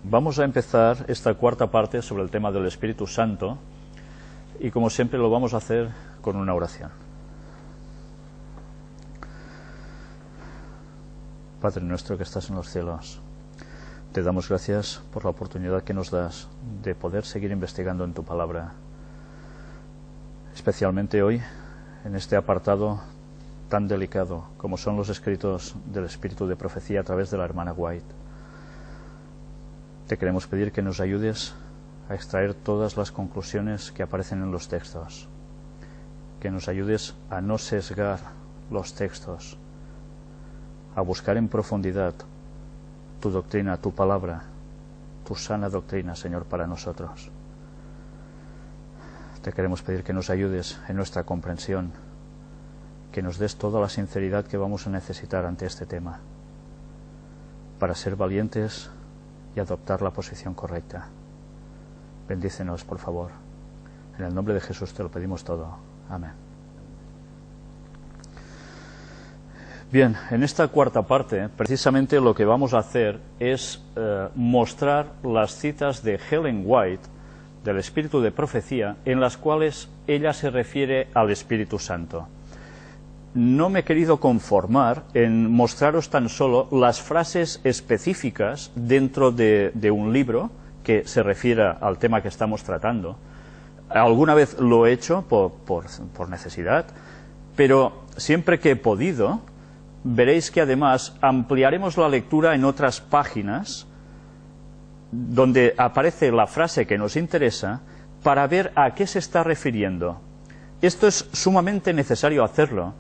Vamos a empezar esta cuarta parte sobre el tema del Espíritu Santo y como siempre lo vamos a hacer con una oración. Padre nuestro que estás en los cielos, te damos gracias por la oportunidad que nos das de poder seguir investigando en tu palabra, especialmente hoy en este apartado tan delicado como son los escritos del Espíritu de Profecía a través de la hermana White. Te queremos pedir que nos ayudes a extraer todas las conclusiones que aparecen en los textos, que nos ayudes a no sesgar los textos, a buscar en profundidad tu doctrina, tu palabra, tu sana doctrina, Señor, para nosotros. Te queremos pedir que nos ayudes en nuestra comprensión, que nos des toda la sinceridad que vamos a necesitar ante este tema, para ser valientes y adoptar la posición correcta. Bendícenos, por favor. En el nombre de Jesús te lo pedimos todo. Amén. Bien, en esta cuarta parte, precisamente lo que vamos a hacer es mostrar las citas de Ellen White, del Espíritu de Profecía, en las cuales ella se refiere al Espíritu Santo. No me he querido conformar en mostraros tan solo las frases específicas dentro de un libro que se refiera al tema que estamos tratando. Alguna vez lo he hecho por necesidad, pero siempre que he podido, veréis que además ampliaremos la lectura en otras páginas donde aparece la frase que nos interesa para ver a qué se está refiriendo. Esto es sumamente necesario hacerlo,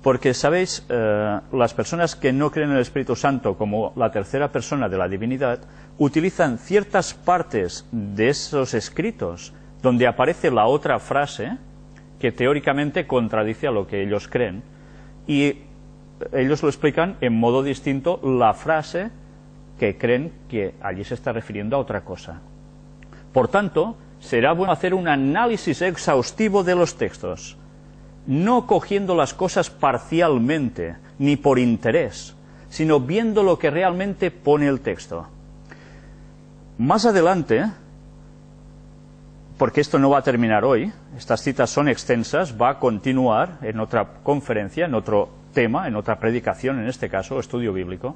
porque, sabéis, las personas que no creen en el Espíritu Santo como la tercera persona de la divinidad utilizan ciertas partes de esos escritos donde aparece la otra frase que teóricamente contradice a lo que ellos creen, y ellos lo explican en modo distinto la frase que creen que allí se está refiriendo a otra cosa. Por tanto, será bueno hacer un análisis exhaustivo de los textos, no cogiendo las cosas parcialmente, ni por interés, sino viendo lo que realmente pone el texto. Más adelante, porque esto no va a terminar hoy, estas citas son extensas, va a continuar en otra conferencia, en otro tema, en otra predicación, en este caso, estudio bíblico,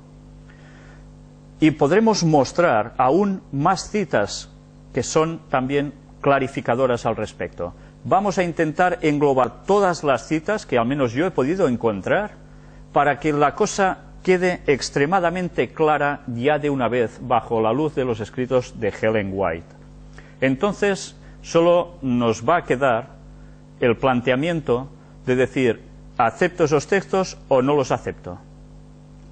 y podremos mostrar aún más citas que son también clarificadoras al respecto. Vamos a intentar englobar todas las citas que al menos yo he podido encontrar para que la cosa quede extremadamente clara ya de una vez bajo la luz de los escritos de Ellen White. Entonces, solo nos va a quedar el planteamiento de decir, ¿acepto esos textos o no los acepto?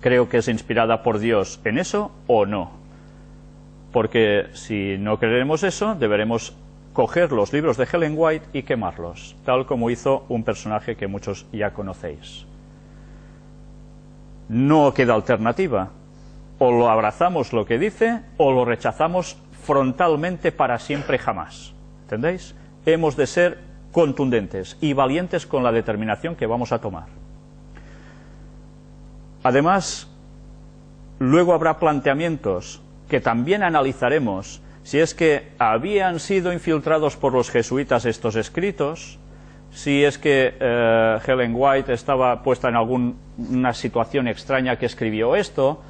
¿Creo que es inspirada por Dios en eso o no? Porque si no creeremos eso, deberemos coger los libros de Ellen White y quemarlos, tal como hizo un personaje que muchos ya conocéis. No queda alternativa. O lo abrazamos lo que dice, o lo rechazamos frontalmente para siempre jamás. ¿Entendéis? Hemos de ser contundentes y valientes con la determinación que vamos a tomar. Además, luego habrá planteamientos que también analizaremos, si es que habían sido infiltrados por los jesuitas estos escritos, si es que Ellen White estaba puesta en alguna situación extraña que escribió esto.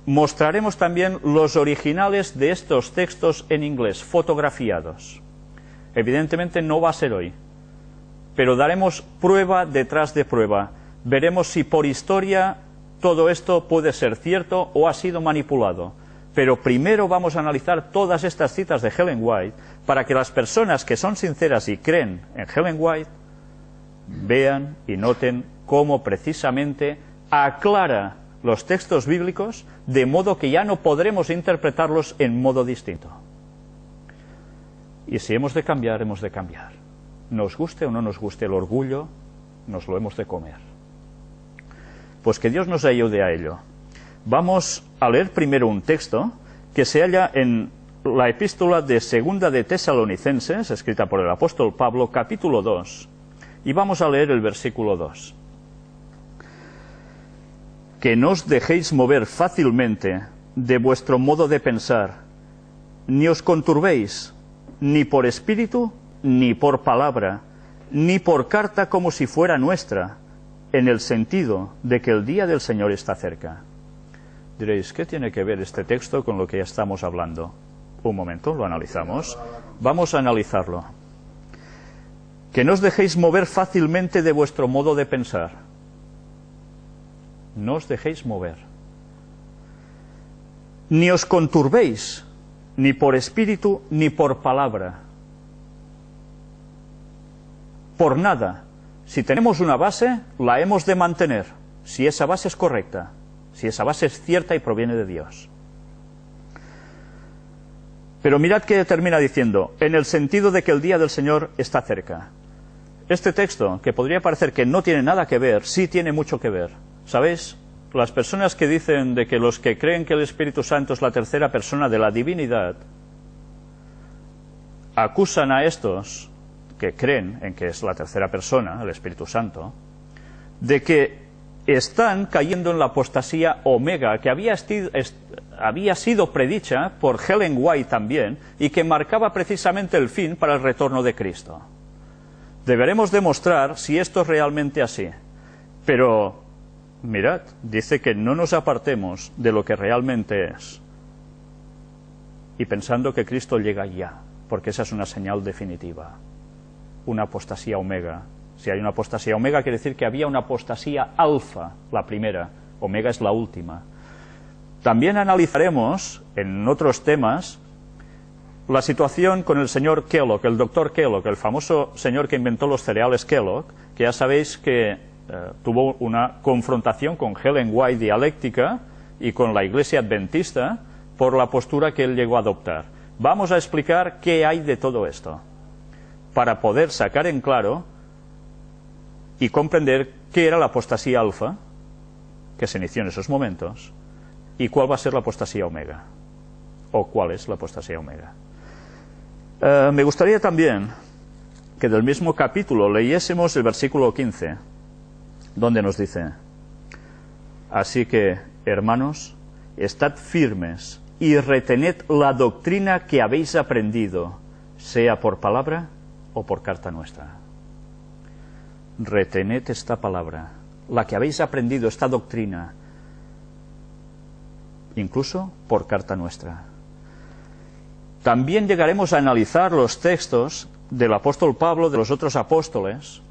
Mostraremos también los originales de estos textos en inglés, fotografiados. Evidentemente no va a ser hoy, pero daremos prueba detrás de prueba. Veremos si por historia todo esto puede ser cierto o ha sido manipulado. Pero primero vamos a analizar todas estas citas de Ellen White para que las personas que son sinceras y creen en Ellen White vean y noten cómo precisamente aclara los textos bíblicos de modo que ya no podremos interpretarlos en modo distinto. Y si hemos de cambiar, hemos de cambiar. Nos guste o no nos guste el orgullo, nos lo hemos de comer. Pues que Dios nos ayude a ello. Vamos a leer primero un texto que se halla en la epístola de Segunda de Tesalonicenses, escrita por el apóstol Pablo, capítulo 2, y vamos a leer el versículo 2. Que no os dejéis mover fácilmente de vuestro modo de pensar, ni os conturbéis, ni por espíritu, ni por palabra, ni por carta como si fuera nuestra, en el sentido de que el día del Señor está cerca. Diréis, ¿qué tiene que ver este texto con lo que ya estamos hablando? Un momento, lo analizamos. Vamos a analizarlo. Que no os dejéis mover fácilmente de vuestro modo de pensar. No os dejéis mover. Ni os conturbéis, ni por espíritu, ni por palabra. Por nada. Si tenemos una base, la hemos de mantener, si esa base es correcta, si esa base es cierta y proviene de Dios. Pero mirad que termina diciendo, en el sentido de que el día del Señor está cerca. Este texto, que podría parecer que no tiene nada que ver, sí tiene mucho que ver. ¿Sabéis? Las personas que dicen de que los que creen que el Espíritu Santo es la tercera persona de la divinidad, acusan a estos que creen en que es la tercera persona, el Espíritu Santo, de que están cayendo en la apostasía omega, que había sido predicha por Ellen White también, y que marcaba precisamente el fin para el retorno de Cristo. Deberemos demostrar si esto es realmente así. Pero, mirad, dice que no nos apartemos de lo que realmente es, y pensando que Cristo llega ya, porque esa es una señal definitiva. Una apostasía omega. Si hay una apostasía omega, quiere decir que había una apostasía alfa, la primera. Omega es la última. También analizaremos, en otros temas, la situación con el señor Kellogg, el doctor Kellogg, el famoso señor que inventó los cereales Kellogg, que ya sabéis que tuvo una confrontación con Ellen White dialéctica y con la Iglesia Adventista por la postura que él llegó a adoptar. Vamos a explicar qué hay de todo esto, para poder sacar en claro y comprender qué era la apostasía alfa, que se inició en esos momentos, y cuál va a ser la apostasía omega, o cuál es la apostasía omega. Me gustaría también que del mismo capítulo leyésemos el versículo 15, donde nos dice: así que, hermanos, estad firmes y retened la doctrina que habéis aprendido, sea por palabra o por carta nuestra. Retened esta palabra, la que habéis aprendido, esta doctrina, incluso por carta nuestra. También llegaremos a analizar los textos del apóstol Pablo, de los otros apóstoles,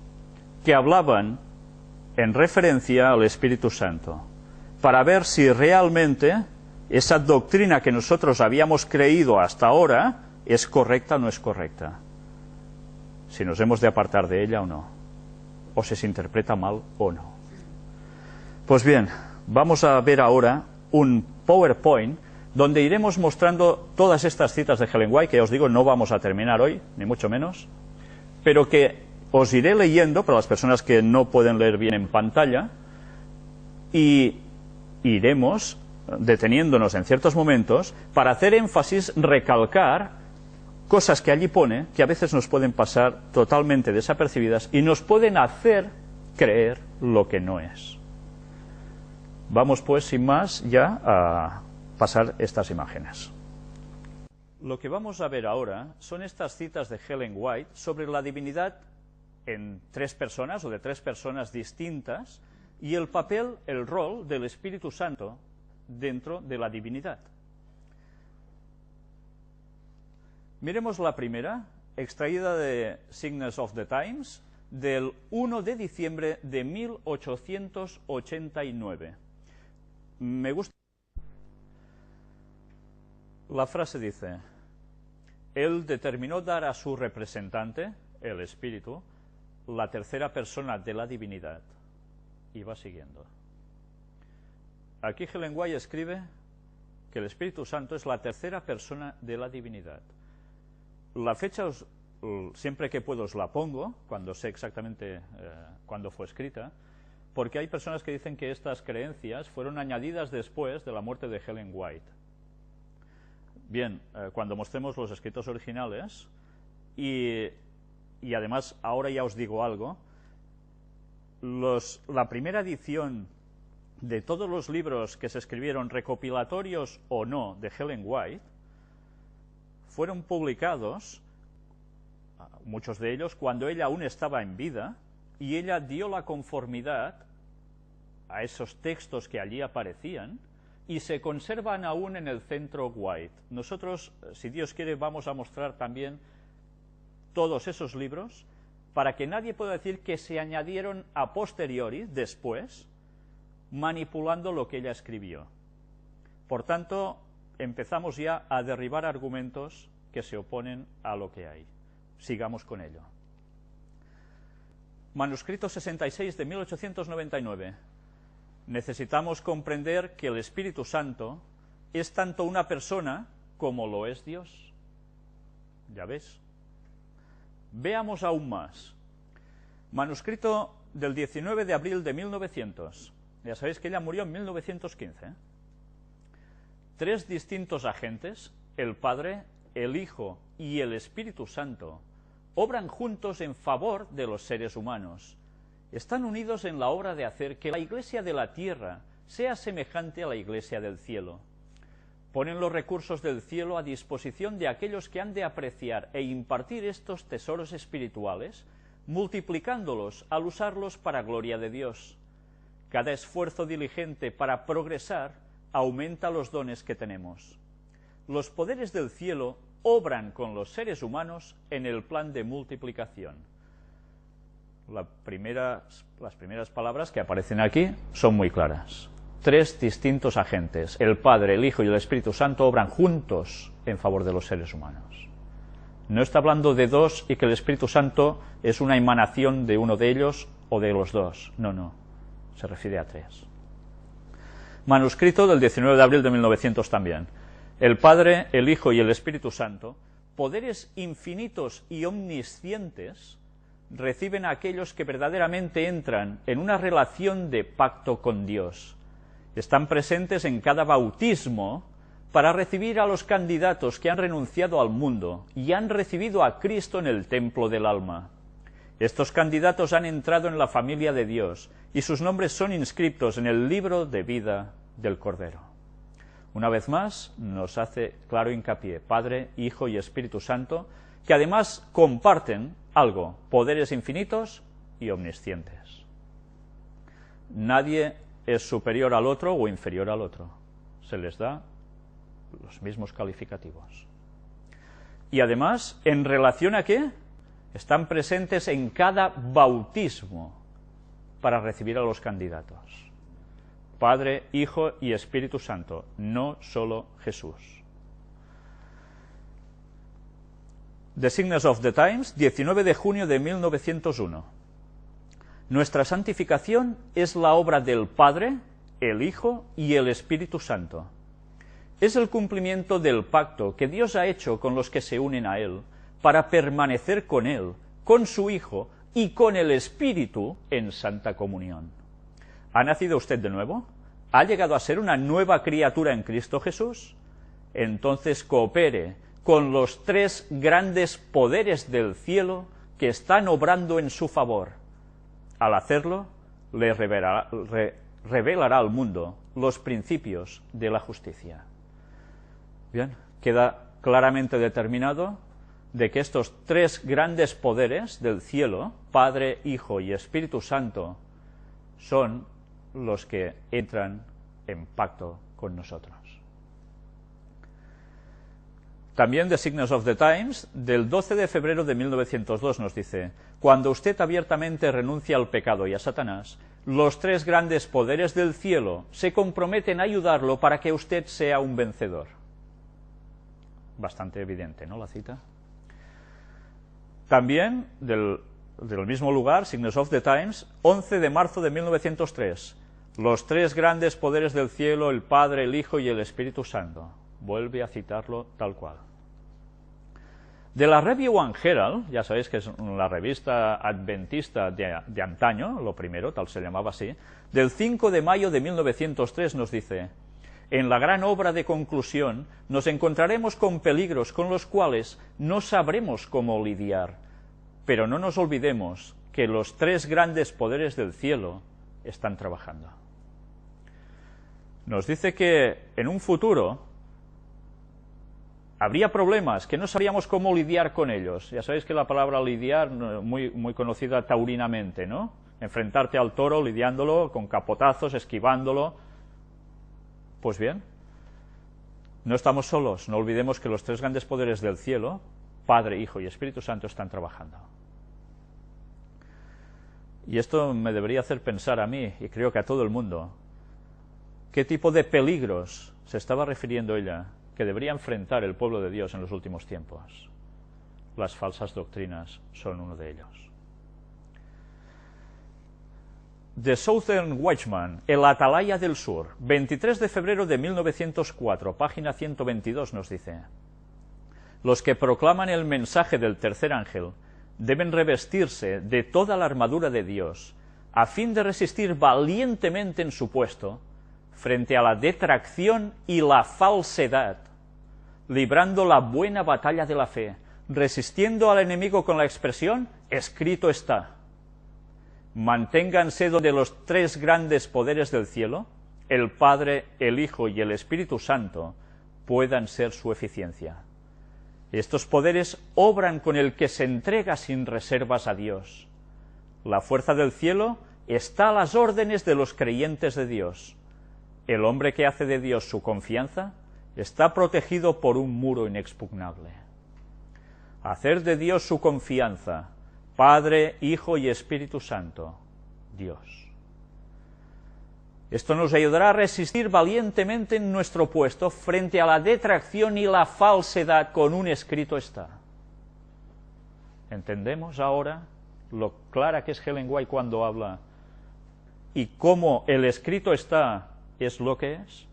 que hablaban en referencia al Espíritu Santo, para ver si realmente esa doctrina que nosotros habíamos creído hasta ahora es correcta o no es correcta, si nos hemos de apartar de ella o no, o si se interpreta mal o no. Pues bien, vamos a ver ahora un PowerPoint donde iremos mostrando todas estas citas de Ellen White, que ya os digo, no vamos a terminar hoy, ni mucho menos, pero que os iré leyendo para las personas que no pueden leer bien en pantalla, y iremos deteniéndonos en ciertos momentos para hacer énfasis, recalcar cosas que allí pone, que a veces nos pueden pasar totalmente desapercibidas y nos pueden hacer creer lo que no es. Vamos pues, sin más, ya a pasar estas imágenes. Lo que vamos a ver ahora son estas citas de Ellen White sobre la divinidad en tres personas o de tres personas distintas y el papel, el rol del Espíritu Santo dentro de la divinidad. Miremos la primera, extraída de Signs of the Times, del 1 de diciembre de 1889. Me gusta. La frase dice: Él determinó dar a su representante, el Espíritu, la tercera persona de la divinidad. Y va siguiendo. Aquí Ellen White escribe que el Espíritu Santo es la tercera persona de la divinidad. La fecha, siempre que puedo os la pongo, cuando sé exactamente cuándo fue escrita, porque hay personas que dicen que estas creencias fueron añadidas después de la muerte de Ellen White. Bien, cuando mostremos los escritos originales, y además ahora ya os digo algo, la primera edición de todos los libros que se escribieron, recopilatorios o no, de Ellen White, fueron publicados, muchos de ellos, cuando ella aún estaba en vida, y ella dio la conformidad a esos textos que allí aparecían, y se conservan aún en el Centro White. Nosotros, si Dios quiere, vamos a mostrar también todos esos libros, para que nadie pueda decir que se añadieron a posteriori, después, manipulando lo que ella escribió. Por tanto, empezamos ya a derribar argumentos que se oponen a lo que hay. Sigamos con ello. Manuscrito 66 de 1899. Necesitamos comprender que el Espíritu Santo es tanto una persona como lo es Dios. ¿Ya ves? Veamos aún más. Manuscrito del 19 de abril de 1900. Ya sabéis que ella murió en 1915. 3 distintos agentes, el Padre, el Hijo y el Espíritu Santo, obran juntos en favor de los seres humanos. Están unidos en la obra de hacer que la Iglesia de la tierra sea semejante a la Iglesia del cielo. Ponen los recursos del cielo a disposición de aquellos que han de apreciar e impartir estos tesoros espirituales, multiplicándolos al usarlos para gloria de Dios. Cada esfuerzo diligente para progresar aumenta los dones que tenemos. Los poderes del cielo obran con los seres humanos en el plan de multiplicación. Las primeras palabras que aparecen aquí son muy claras. 3 distintos agentes, el Padre, el Hijo y el Espíritu Santo, obran juntos en favor de los seres humanos. No está hablando de 2 y que el Espíritu Santo es una emanación de uno de ellos o de los 2. No, no. Se refiere a 3. Manuscrito del 19 de abril de 1900 también. El Padre, el Hijo y el Espíritu Santo, poderes infinitos y omniscientes, reciben a aquellos que verdaderamente entran en una relación de pacto con Dios. Están presentes en cada bautismo para recibir a los candidatos que han renunciado al mundo y han recibido a Cristo en el templo del alma. Estos candidatos han entrado en la familia de Dios y sus nombres son inscritos en el libro de vida del Cordero. Una vez más, nos hace claro hincapié, Padre, Hijo y Espíritu Santo, que además comparten algo, poderes infinitos y omniscientes. Nadie es superior al otro o inferior al otro. Se les da los mismos calificativos. Y además, ¿en relación a qué? Están presentes en cada bautismo para recibir a los candidatos. Padre, Hijo y Espíritu Santo, no solo Jesús. The Signs of the Times, 19 de junio de 1901. Nuestra santificación es la obra del Padre, el Hijo y el Espíritu Santo. Es el cumplimiento del pacto que Dios ha hecho con los que se unen a Él, para permanecer con Él, con su Hijo y con el Espíritu en santa comunión. ¿Ha nacido usted de nuevo? ¿Ha llegado a ser una nueva criatura en Cristo Jesús? Entonces coopere con los 3 grandes poderes del cielo que están obrando en su favor. Al hacerlo, le revelará al mundo los principios de la justicia. Bien, queda claramente determinado de que estos 3 grandes poderes del cielo, Padre, Hijo y Espíritu Santo, son los que entran en pacto con nosotros. También The Signs of the Times, del 12 de febrero de 1902, nos dice: cuando usted abiertamente renuncia al pecado y a Satanás, los 3 grandes poderes del cielo se comprometen a ayudarlo para que usted sea un vencedor. Bastante evidente, ¿no?, la cita. También, del mismo lugar, Signs of the Times, 11 de marzo de 1903, los 3 grandes poderes del cielo, el Padre, el Hijo y el Espíritu Santo. Vuelve a citarlo tal cual. De la Review and Herald, ya sabéis que es la revista adventista de antaño, lo primero, tal se llamaba así, del 5 de mayo de 1903 nos dice: en la gran obra de conclusión nos encontraremos con peligros con los cuales no sabremos cómo lidiar, pero no nos olvidemos que los 3 grandes poderes del cielo están trabajando. Nos dice que en un futuro habría problemas, que no sabíamos cómo lidiar con ellos. Ya sabéis que la palabra lidiar, muy conocida taurinamente, ¿no? Enfrentarte al toro, lidiándolo, con capotazos, esquivándolo. Pues bien, no estamos solos, no olvidemos que los tres grandes poderes del cielo, Padre, Hijo y Espíritu Santo, están trabajando. Y esto me debería hacer pensar a mí, y creo que a todo el mundo, qué tipo de peligros se estaba refiriendo ella que debería enfrentar el pueblo de Dios en los últimos tiempos. Las falsas doctrinas son uno de ellos. The Southern Watchman, el Atalaya del Sur, 23 de febrero de 1904, página 122, nos dice: los que proclaman el mensaje del tercer ángel deben revestirse de toda la armadura de Dios, a fin de resistir valientemente en su puesto, frente a la detracción y la falsedad, librando la buena batalla de la fe, resistiendo al enemigo con la expresión, escrito está. Manténganse donde los tres grandes poderes del cielo, el Padre, el Hijo y el Espíritu Santo, puedan ser su eficiencia. Estos poderes obran con el que se entrega sin reservas a Dios. La fuerza del cielo está a las órdenes de los creyentes de Dios. El hombre que hace de Dios su confianza está protegido por un muro inexpugnable. Hacer de Dios su confianza, Padre, Hijo y Espíritu Santo, Dios. Esto nos ayudará a resistir valientemente en nuestro puesto frente a la detracción y la falsedad con un escrito está. ¿Entendemos ahora lo clara que es Ellen White cuando habla y cómo el escrito está es lo que es?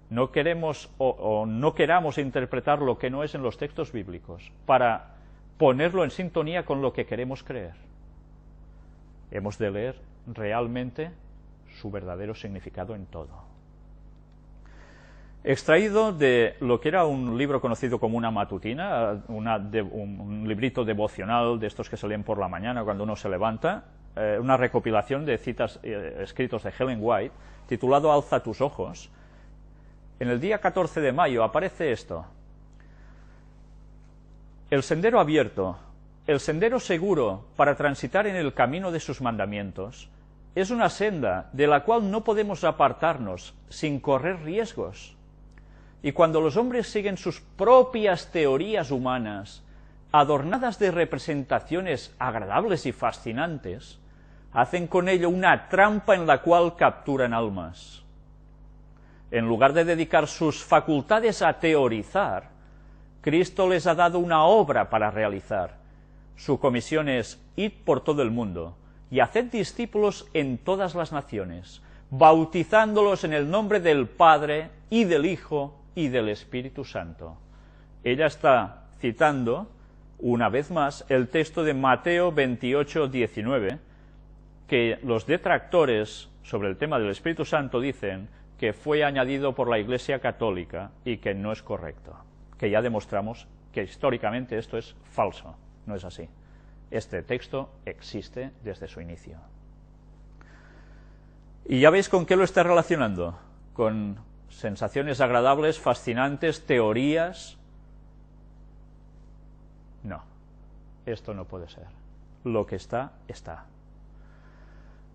No queremos o no queramos interpretar lo que no es en los textos bíblicos para ponerlo en sintonía con lo que queremos creer. Hemos de leer realmente su verdadero significado en todo. Extraído de lo que era un libro conocido como una matutina, un librito devocional de estos que se leen por la mañana cuando uno se levanta, una recopilación de citas escritos de Ellen White, titulado Alza tus ojos. En el día 14 de mayo aparece esto: el sendero abierto, el sendero seguro para transitar en el camino de sus mandamientos, es una senda de la cual no podemos apartarnos sin correr riesgos. Y cuando los hombres siguen sus propias teorías humanas, adornadas de representaciones agradables y fascinantes, hacen con ello una trampa en la cual capturan almas. En lugar de dedicar sus facultades a teorizar, Cristo les ha dado una obra para realizar. Su comisión es: id por todo el mundo y haced discípulos en todas las naciones, bautizándolos en el nombre del Padre, y del Hijo, y del Espíritu Santo. Ella está citando, una vez más, el texto de Mateo 28, 19, que los detractores sobre el tema del Espíritu Santo dicen que fue añadido por la Iglesia Católica y que no es correcto, que ya demostramos que históricamente esto es falso, no es así. Este texto existe desde su inicio. Y ya veis con qué lo está relacionando, con sensaciones agradables, fascinantes, teorías. No, esto no puede ser. Lo que está, está.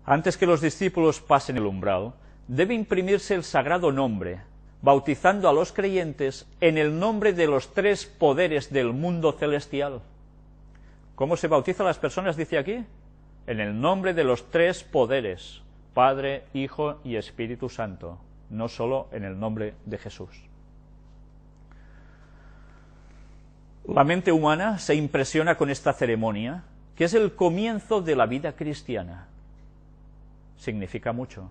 Antes que los discípulos pasen el umbral, debe imprimirse el sagrado nombre, bautizando a los creyentes en el nombre de los tres poderes del mundo celestial. ¿Cómo se bautizan las personas, dice aquí? En el nombre de los tres poderes, Padre, Hijo y Espíritu Santo, no solo en el nombre de Jesús. La mente humana se impresiona con esta ceremonia, que es el comienzo de la vida cristiana. Significa mucho.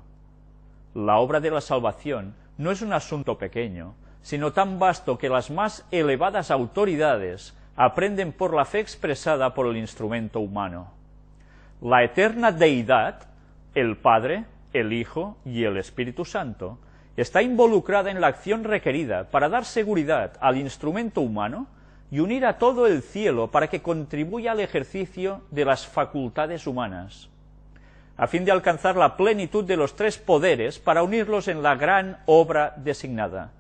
La obra de la salvación no es un asunto pequeño, sino tan vasto que las más elevadas autoridades aprenden por la fe expresada por el instrumento humano. La eterna deidad, el Padre, el Hijo y el Espíritu Santo, está involucrada en la acción requerida para dar seguridad al instrumento humano y unir a todo el cielo para que contribuya al ejercicio de las facultades humanas, a fin de alcanzar la plenitud de los tres poderes para unirlos en la gran obra designada,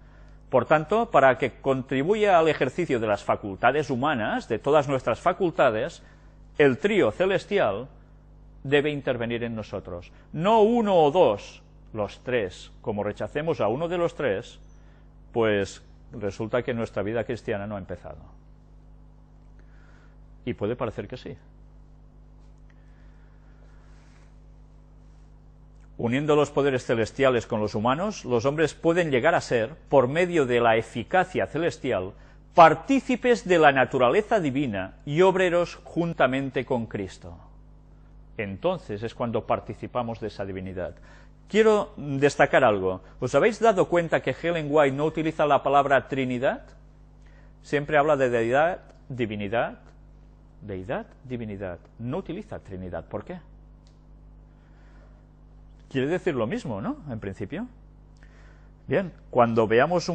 Por tanto, para que contribuya al ejercicio de las facultades humanas, de todas nuestras facultades, el trío celestial debe intervenir en nosotros. No uno o dos, los tres. Como rechacemos a uno de los tres, pues resulta que nuestra vida cristiana no ha empezado. Y puede parecer que sí. Uniendo los poderes celestiales con los humanos, los hombres pueden llegar a ser, por medio de la eficacia celestial, partícipes de la naturaleza divina y obreros juntamente con Cristo. Entonces es cuando participamos de esa divinidad. Quiero destacar algo. ¿Os habéis dado cuenta que Ellen White no utiliza la palabra Trinidad? Siempre habla de deidad, divinidad, deidad, divinidad. No utiliza Trinidad. ¿Por qué? Quiere decir lo mismo, ¿no? En principio. Bien, cuando veamos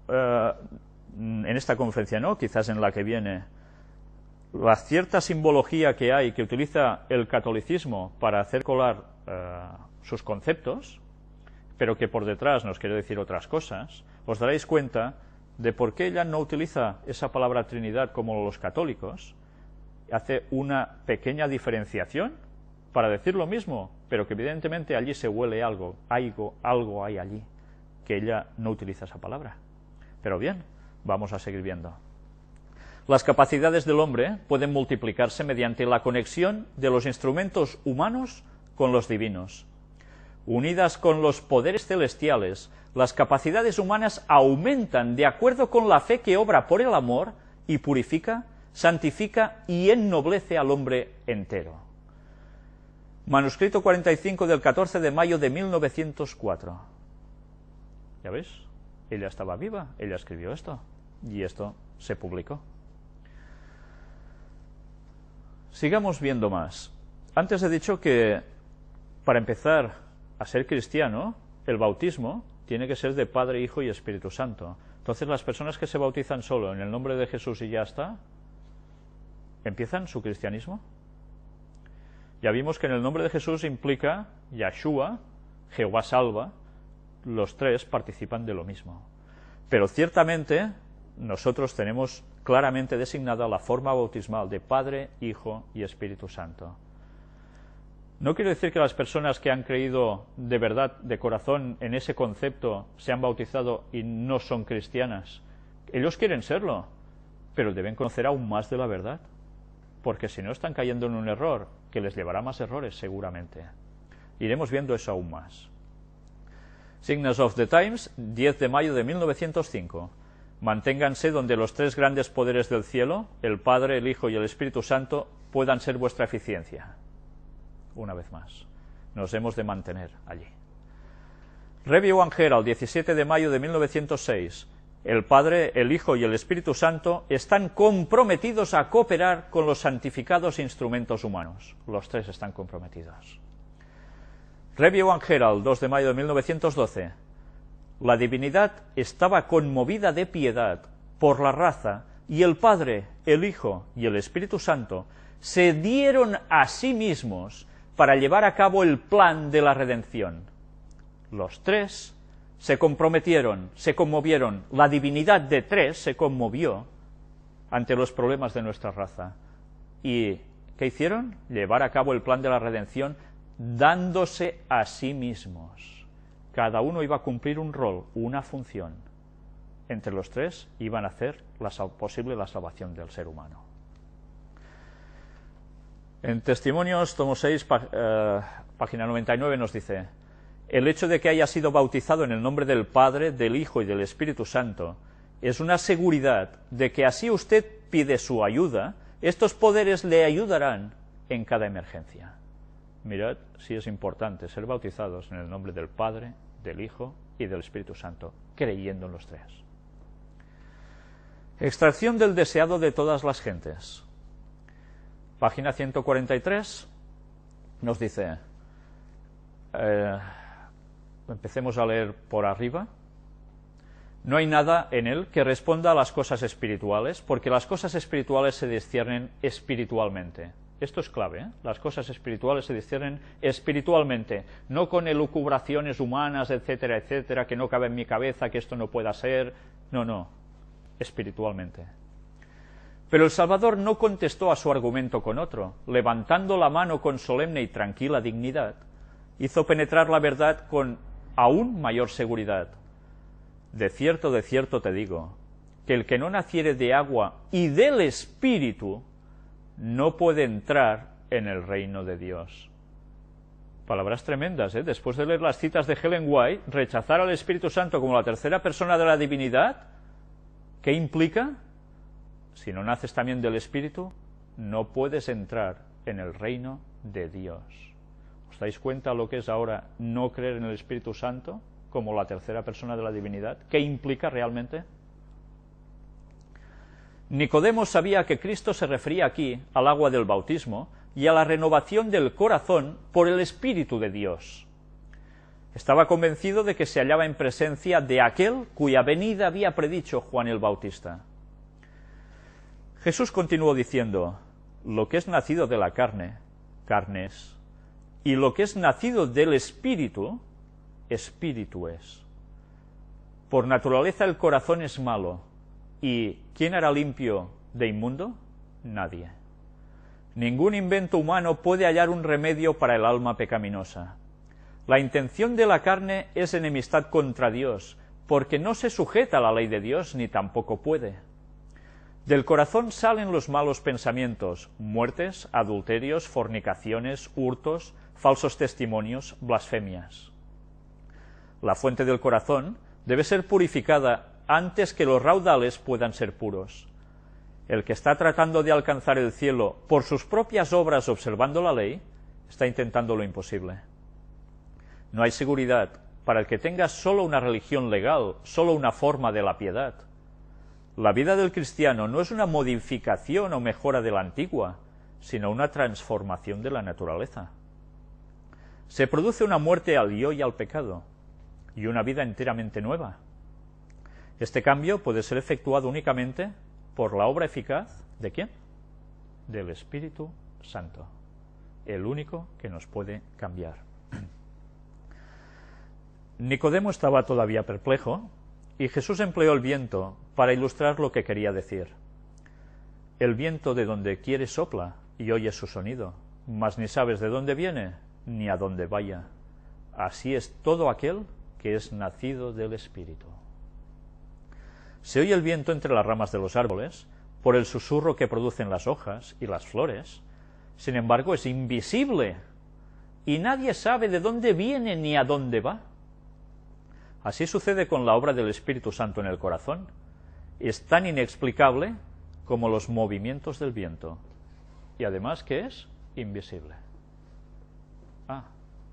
en esta conferencia, ¿no? Quizás en la que viene, la cierta simbología que hay que utiliza el catolicismo para hacer colar sus conceptos, pero que por detrás nos quiere decir otras cosas, os daréis cuenta de por qué ella no utiliza esa palabra Trinidad como los católicos, hace una pequeña diferenciación para decir lo mismo, pero que evidentemente allí se huele algo hay allí, que ella no utiliza esa palabra. Pero bien, vamos a seguir viendo. Las capacidades del hombre pueden multiplicarse mediante la conexión de los instrumentos humanos con los divinos. Unidas con los poderes celestiales, las capacidades humanas aumentan de acuerdo con la fe que obra por el amor y purifica, santifica y ennoblece al hombre entero. Manuscrito 45 del 14 de mayo de 1904. ¿Ya veis? Ella estaba viva, ella escribió esto, y esto se publicó. Sigamos viendo más. Antes he dicho que para empezar a ser cristiano, el bautismo tiene que ser de Padre, Hijo y Espíritu Santo. Entonces las personas que se bautizan solo en el nombre de Jesús y ya está, ¿empiezan su cristianismo? Ya vimos que en el nombre de Jesús implica Yahshua, Jehová salva, los tres participan de lo mismo. Pero ciertamente nosotros tenemos claramente designada la forma bautismal de Padre, Hijo y Espíritu Santo. No quiero decir que las personas que han creído de verdad, de corazón, en ese concepto, se han bautizado y no son cristianas. Ellos quieren serlo, pero deben conocer aún más de la verdad, porque si no están cayendo en un error que les llevará más errores seguramente. Iremos viendo eso aún más. Signs of the Times, 10 de mayo de 1905. Manténganse donde los tres grandes poderes del cielo, el Padre, el Hijo y el Espíritu Santo, puedan ser vuestra eficiencia. Una vez más, nos hemos de mantener allí. Review and Herald, 17 de mayo de 1906. El Padre, el Hijo y el Espíritu Santo están comprometidos a cooperar con los santificados instrumentos humanos. Los tres están comprometidos. Review and Herald, 2 de mayo de 1912. La divinidad estaba conmovida de piedad por la raza, y el Padre, el Hijo y el Espíritu Santo se dieron a sí mismos para llevar a cabo el plan de la redención. Los tres se comprometieron, se conmovieron, la divinidad de tres se conmovió ante los problemas de nuestra raza. ¿Y qué hicieron? Llevar a cabo el plan de la redención dándose a sí mismos. Cada uno iba a cumplir un rol, una función. Entre los tres iban a hacer posible la salvación del ser humano. En Testimonios, tomo 6, página 99, nos dice: el hecho de que haya sido bautizado en el nombre del Padre, del Hijo y del Espíritu Santo es una seguridad de que así usted pide su ayuda, estos poderes le ayudarán en cada emergencia. Mirad si es importante ser bautizados en el nombre del Padre, del Hijo y del Espíritu Santo, creyendo en los tres. Extracción del deseado de todas las gentes. Página 143 nos dice, empecemos a leer por arriba. No hay nada en él que responda a las cosas espirituales, porque las cosas espirituales se disciernen espiritualmente. Esto es clave, ¿eh? Las cosas espirituales se disciernen espiritualmente, no con elucubraciones humanas, etcétera, etcétera, que no cabe en mi cabeza, que esto no pueda ser. No, espiritualmente. Pero el Salvador no contestó a su argumento con otro. Levantando la mano con solemne y tranquila dignidad, hizo penetrar la verdad con aún mayor seguridad. De cierto te digo, que el que no naciere de agua y del Espíritu no puede entrar en el reino de Dios. Palabras tremendas, ¿eh? Después de leer las citas de Ellen White, rechazar al Espíritu Santo como la tercera persona de la divinidad, ¿qué implica? Si no naces también del Espíritu, no puedes entrar en el reino de Dios. ¿Os dais cuenta lo que es ahora no creer en el Espíritu Santo como la tercera persona de la divinidad? ¿Qué implica realmente? Nicodemo sabía que Cristo se refería aquí al agua del bautismo y a la renovación del corazón por el Espíritu de Dios. Estaba convencido de que se hallaba en presencia de aquel cuya venida había predicho Juan el Bautista. Jesús continuó diciendo, lo que es nacido de la carne, carne es, y lo que es nacido del Espíritu, Espíritu es. Por naturaleza el corazón es malo, ¿y quién hará limpio de inmundo? Nadie. Ningún invento humano puede hallar un remedio para el alma pecaminosa. La intención de la carne es enemistad contra Dios, porque no se sujeta a la ley de Dios ni tampoco puede. Del corazón salen los malos pensamientos, muertes, adulterios, fornicaciones, hurtos, falsos testimonios, blasfemias. La fuente del corazón debe ser purificada antes que los raudales puedan ser puros. El que está tratando de alcanzar el cielo por sus propias obras observando la ley, está intentando lo imposible. No hay seguridad para el que tenga solo una religión legal, solo una forma de la piedad. La vida del cristiano no es una modificación o mejora de la antigua, sino una transformación de la naturaleza. Se produce una muerte al yo y al pecado, y una vida enteramente nueva. Este cambio puede ser efectuado únicamente por la obra eficaz ¿de quién? Del Espíritu Santo, el único que nos puede cambiar. Nicodemo estaba todavía perplejo, y Jesús empleó el viento para ilustrar lo que quería decir. El viento de donde quiere sopla y oyes su sonido, mas ni sabes de dónde viene ni a dónde vaya. Así es todo aquel que es nacido del Espíritu. Se oye el viento entre las ramas de los árboles, por el susurro que producen las hojas y las flores. Sin embargo, es invisible y nadie sabe de dónde viene ni a dónde va. Así sucede con la obra del Espíritu Santo en el corazón. Es tan inexplicable como los movimientos del viento. Y además, ¿qué es? Invisible.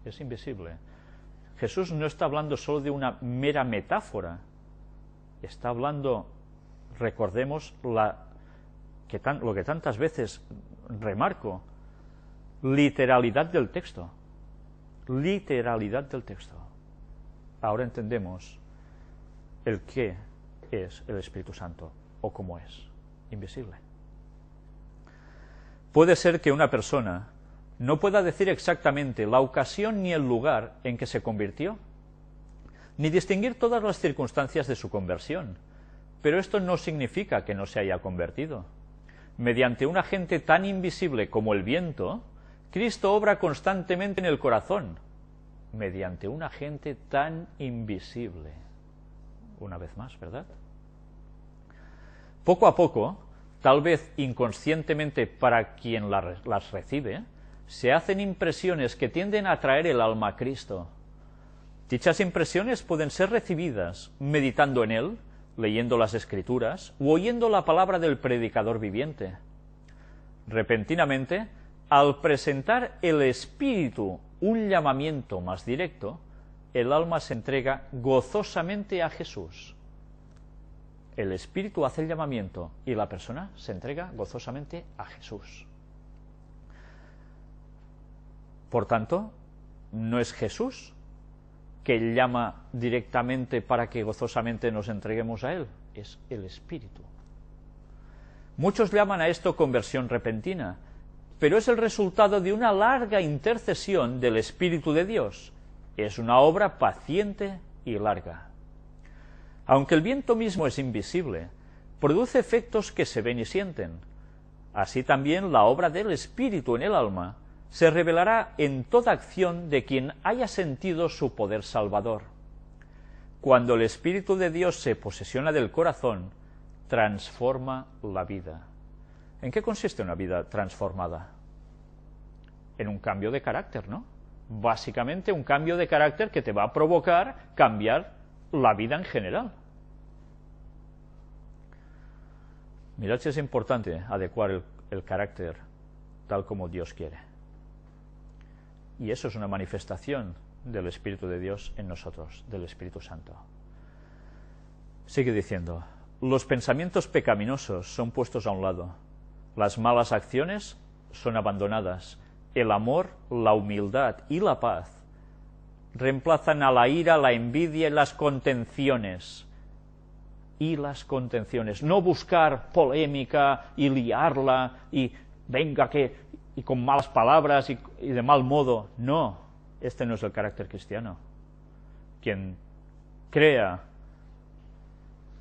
Es invisible. Jesús no está hablando solo de una mera metáfora. Está hablando, recordemos lo que tantas veces remarco, literalidad del texto. Literalidad del texto. Ahora entendemos el qué es el Espíritu Santo, o cómo es, invisible. Puede ser que una persona no pueda decir exactamente la ocasión ni el lugar en que se convirtió, ni distinguir todas las circunstancias de su conversión, pero esto no significa que no se haya convertido. Mediante un agente tan invisible como el viento, Cristo obra constantemente en el corazón, mediante un agente tan invisible. Una vez más, ¿verdad? Poco a poco, tal vez inconscientemente para quien las recibe, se hacen impresiones que tienden a atraer el alma a Cristo. Dichas impresiones pueden ser recibidas meditando en Él, leyendo las Escrituras u oyendo la palabra del predicador viviente. Repentinamente, al presentar el Espíritu un llamamiento más directo, el alma se entrega gozosamente a Jesús. El Espíritu hace el llamamiento y la persona se entrega gozosamente a Jesús. Por tanto, no es Jesús que llama directamente para que gozosamente nos entreguemos a Él, es el Espíritu. Muchos llaman a esto conversión repentina, pero es el resultado de una larga intercesión del Espíritu de Dios. Es una obra paciente y larga. Aunque el viento mismo es invisible, produce efectos que se ven y sienten. Así también la obra del Espíritu en el alma se revelará en toda acción de quien haya sentido su poder salvador. Cuando el Espíritu de Dios se posesiona del corazón, transforma la vida. ¿En qué consiste una vida transformada? En un cambio de carácter, ¿no? Básicamente un cambio de carácter que te va a provocar cambiar la vida en general. Mirad si es importante adecuar el carácter tal como Dios quiere. Y eso es una manifestación del Espíritu de Dios en nosotros, del Espíritu Santo. Sigue diciendo, los pensamientos pecaminosos son puestos a un lado, las malas acciones son abandonadas, el amor, la humildad y la paz reemplazan a la ira, la envidia y las contenciones. No buscar polémica y liarla y venga y con malas palabras y de mal modo. No, este no es el carácter cristiano. Quien crea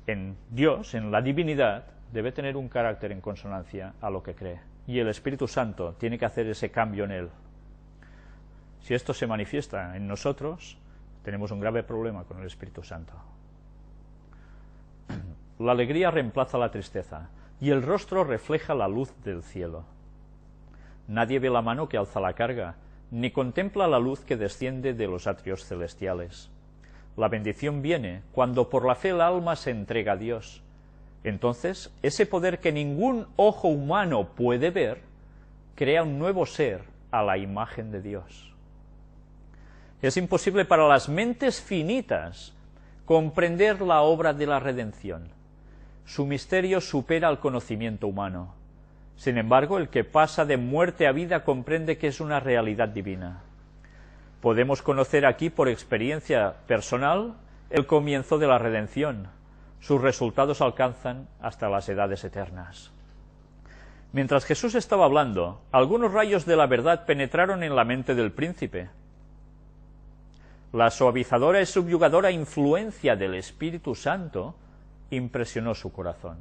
en Dios, en la divinidad, debe tener un carácter en consonancia a lo que cree. Y el Espíritu Santo tiene que hacer ese cambio en él. Si esto se manifiesta en nosotros, tenemos un grave problema con el Espíritu Santo. La alegría reemplaza la tristeza, y el rostro refleja la luz del cielo. Nadie ve la mano que alza la carga, ni contempla la luz que desciende de los atrios celestiales. La bendición viene cuando por la fe el alma se entrega a Dios. Entonces, ese poder que ningún ojo humano puede ver, crea un nuevo ser a la imagen de Dios. Es imposible para las mentes finitas comprender la obra de la redención. Su misterio supera al conocimiento humano. Sin embargo, el que pasa de muerte a vida comprende que es una realidad divina. Podemos conocer aquí por experiencia personal el comienzo de la redención. Sus resultados alcanzan hasta las edades eternas. Mientras Jesús estaba hablando, algunos rayos de la verdad penetraron en la mente del príncipe. La suavizadora y subyugadora influencia del Espíritu Santo impresionó su corazón.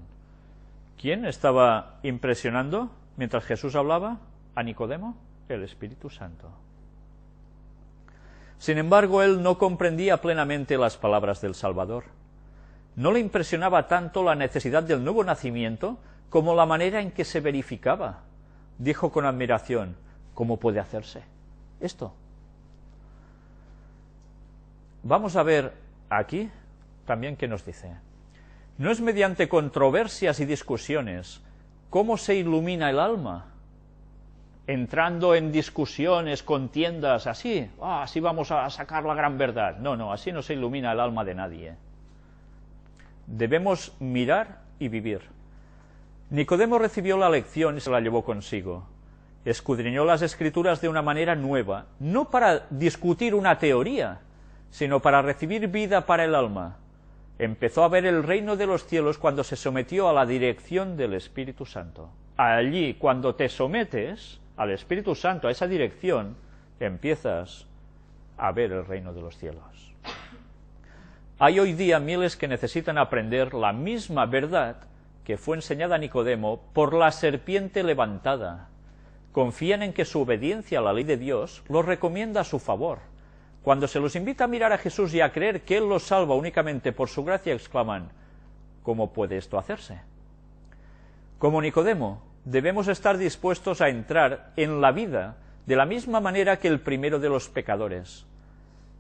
¿Quién estaba impresionando mientras Jesús hablaba? ¿A Nicodemo? El Espíritu Santo. Sin embargo, él no comprendía plenamente las palabras del Salvador. No le impresionaba tanto la necesidad del nuevo nacimiento como la manera en que se verificaba. Dijo con admiración, ¿cómo puede hacerse esto? Vamos a ver aquí también qué nos dice. No es mediante controversias y discusiones cómo se ilumina el alma, entrando en discusiones, contiendas, así vamos a sacar la gran verdad. No, así no se ilumina el alma de nadie. Debemos mirar y vivir. Nicodemo recibió la lección y se la llevó consigo. Escudriñó las Escrituras de una manera nueva, no para discutir una teoría, sino para recibir vida para el alma. Empezó a ver el reino de los cielos cuando se sometió a la dirección del Espíritu Santo. Allí, cuando te sometes al Espíritu Santo, a esa dirección, empiezas a ver el reino de los cielos. Hay hoy día miles que necesitan aprender la misma verdad que fue enseñada a Nicodemo por la serpiente levantada. Confían en que su obediencia a la ley de Dios los recomienda a su favor. Cuando se los invita a mirar a Jesús y a creer que Él los salva únicamente por su gracia, exclaman, ¿cómo puede esto hacerse? Como Nicodemo, debemos estar dispuestos a entrar en la vida de la misma manera que el primero de los pecadores.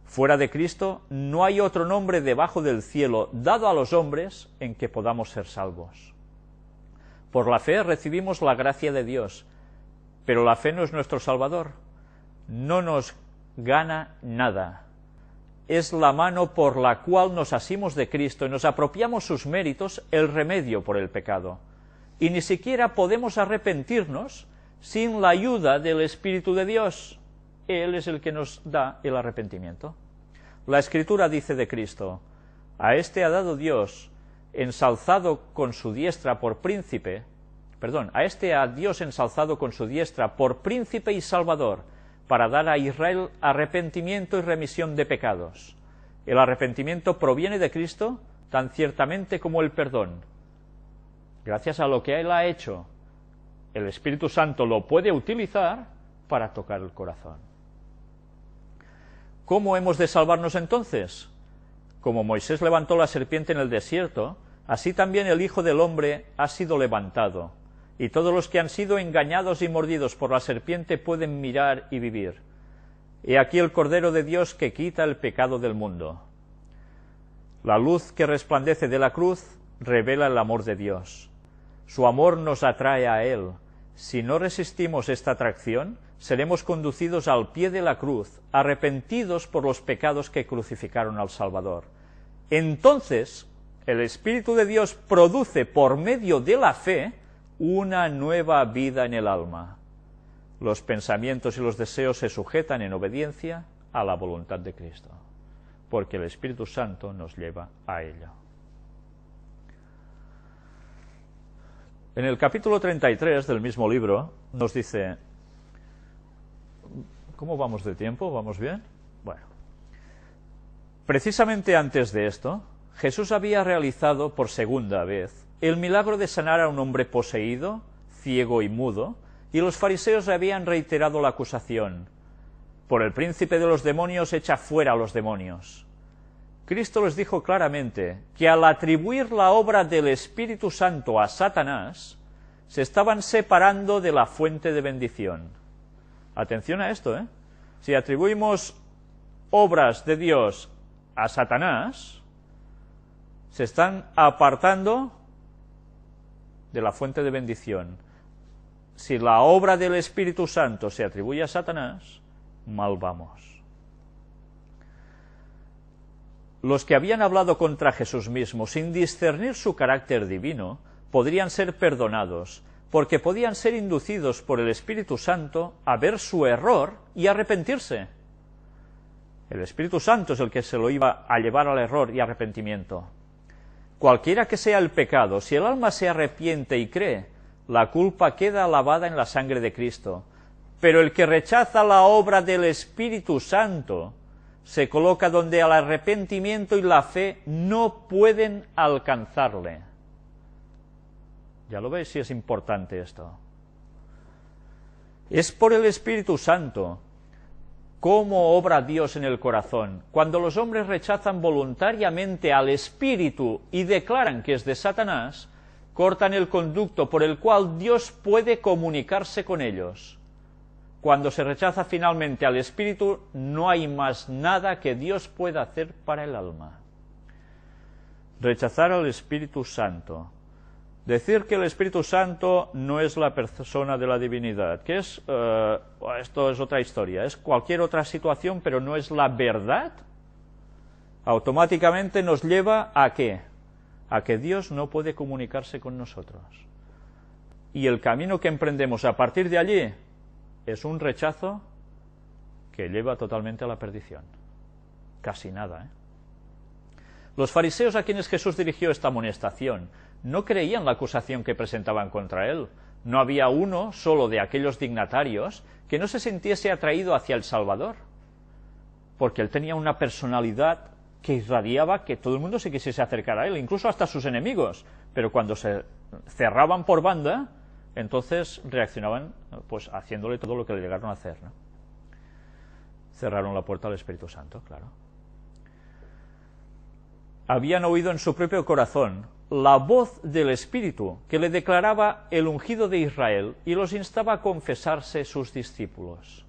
Fuera de Cristo no hay otro nombre debajo del cielo dado a los hombres en que podamos ser salvos. Por la fe recibimos la gracia de Dios, pero la fe no es nuestro Salvador. No nos gana nada. Es la mano por la cual nos asimos de Cristo y nos apropiamos sus méritos, el remedio por el pecado. Y ni siquiera podemos arrepentirnos sin la ayuda del Espíritu de Dios. Él es el que nos da el arrepentimiento. La Escritura dice de Cristo, a este ha dado Dios, ensalzado con su diestra por príncipe, a Dios ensalzado con su diestra por príncipe y salvador, para dar a Israel arrepentimiento y remisión de pecados. El arrepentimiento proviene de Cristo tan ciertamente como el perdón. Gracias a lo que Él ha hecho, el Espíritu Santo lo puede utilizar para tocar el corazón. ¿Cómo hemos de salvarnos entonces? Como Moisés levantó la serpiente en el desierto, así también el Hijo del Hombre ha sido levantado, y todos los que han sido engañados y mordidos por la serpiente pueden mirar y vivir. He aquí el Cordero de Dios que quita el pecado del mundo. La luz que resplandece de la cruz revela el amor de Dios. Su amor nos atrae a Él. Si no resistimos esta atracción, seremos conducidos al pie de la cruz, arrepentidos por los pecados que crucificaron al Salvador. Entonces, el Espíritu de Dios produce por medio de la fe una nueva vida en el alma. Los pensamientos y los deseos se sujetan en obediencia a la voluntad de Cristo, porque el Espíritu Santo nos lleva a ello. En el capítulo 33 del mismo libro nos dice... ¿Cómo vamos de tiempo? ¿Vamos bien? Bueno. Precisamente antes de esto, Jesús había realizado por segunda vez el milagro de sanar a un hombre poseído, ciego y mudo, y los fariseos le habían reiterado la acusación: por el príncipe de los demonios echa fuera a los demonios. Cristo les dijo claramente que al atribuir la obra del Espíritu Santo a Satanás, se estaban separando de la fuente de bendición. Atención a esto, ¿eh? Si atribuimos obras de Dios a Satanás, se están apartando de la fuente de bendición. Si la obra del Espíritu Santo se atribuye a Satanás, mal vamos. Los que habían hablado contra Jesús mismo, sin discernir su carácter divino, podrían ser perdonados, porque podían ser inducidos por el Espíritu Santo a ver su error y arrepentirse. El Espíritu Santo es el que se lo iba a llevar al error y arrepentimiento. Cualquiera que sea el pecado, si el alma se arrepiente y cree, la culpa queda lavada en la sangre de Cristo. Pero el que rechaza la obra del Espíritu Santo se coloca donde el arrepentimiento y la fe no pueden alcanzarle. Ya lo veis si es importante esto. Es por el Espíritu Santo cómo obra Dios en el corazón. Cuando los hombres rechazan voluntariamente al Espíritu y declaran que es de Satanás, cortan el conducto por el cual Dios puede comunicarse con ellos. Cuando se rechaza finalmente al Espíritu, no hay más nada que Dios pueda hacer para el alma. Rechazar al Espíritu Santo. Decir que el Espíritu Santo no es la persona de la divinidad, que es, esto es otra historia, es cualquier otra situación, pero no es la verdad, automáticamente nos lleva ¿a qué? A que Dios no puede comunicarse con nosotros. Y el camino que emprendemos a partir de allí es un rechazo que lleva totalmente a la perdición. Casi nada, ¿eh? Los fariseos a quienes Jesús dirigió esta amonestación no creían la acusación que presentaban contra él. No había uno solo de aquellos dignatarios que no se sintiese atraído hacia el Salvador, porque él tenía una personalidad que irradiaba que todo el mundo se quisiese acercar a él, incluso hasta sus enemigos, pero cuando se cerraban por banda, entonces reaccionaban pues haciéndole todo lo que le llegaron a hacer, ¿no? Cerraron la puerta al Espíritu Santo, claro. Habían oído en su propio corazón la voz del Espíritu que le declaraba el ungido de Israel y los instaba a confesarse sus discípulos.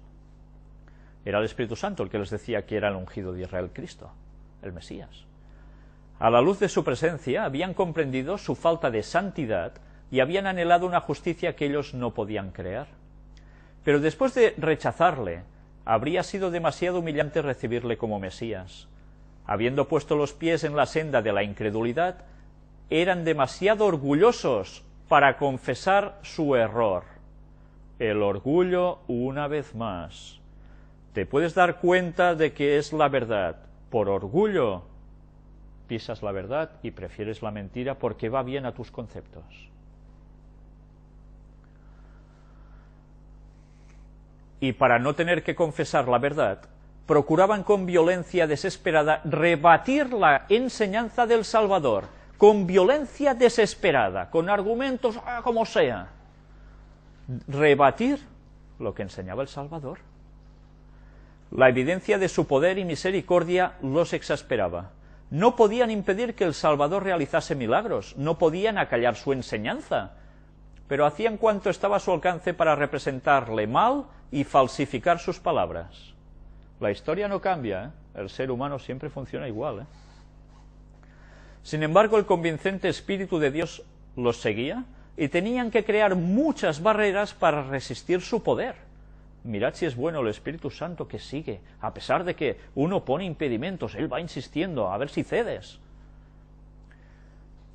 Era el Espíritu Santo el que les decía que era el ungido de Israel, Cristo, el Mesías. A la luz de su presencia habían comprendido su falta de santidad y habían anhelado una justicia que ellos no podían crear. Pero después de rechazarle, habría sido demasiado humillante recibirle como Mesías. Habiendo puesto los pies en la senda de la incredulidad, eran demasiado orgullosos para confesar su error. El orgullo, una vez más. Te puedes dar cuenta de que es la verdad. Por orgullo pisas la verdad y prefieres la mentira porque va bien a tus conceptos. y para no tener que confesar la verdad, procuraban con violencia desesperada rebatir la enseñanza del Salvador, con violencia desesperada, con argumentos como sea, rebatir lo que enseñaba el Salvador. La evidencia de su poder y misericordia los exasperaba. No podían impedir que el Salvador realizase milagros, no podían acallar su enseñanza, pero hacían cuanto estaba a su alcance para representarle mal y falsificar sus palabras. La historia no cambia, ¿eh? El ser humano siempre funciona igual, ¿eh? Sin embargo, el convincente Espíritu de Dios los seguía y tenían que crear muchas barreras para resistir su poder. Mirad si es bueno el Espíritu Santo que sigue, a pesar de que uno pone impedimentos, él va insistiendo, a ver si cedes.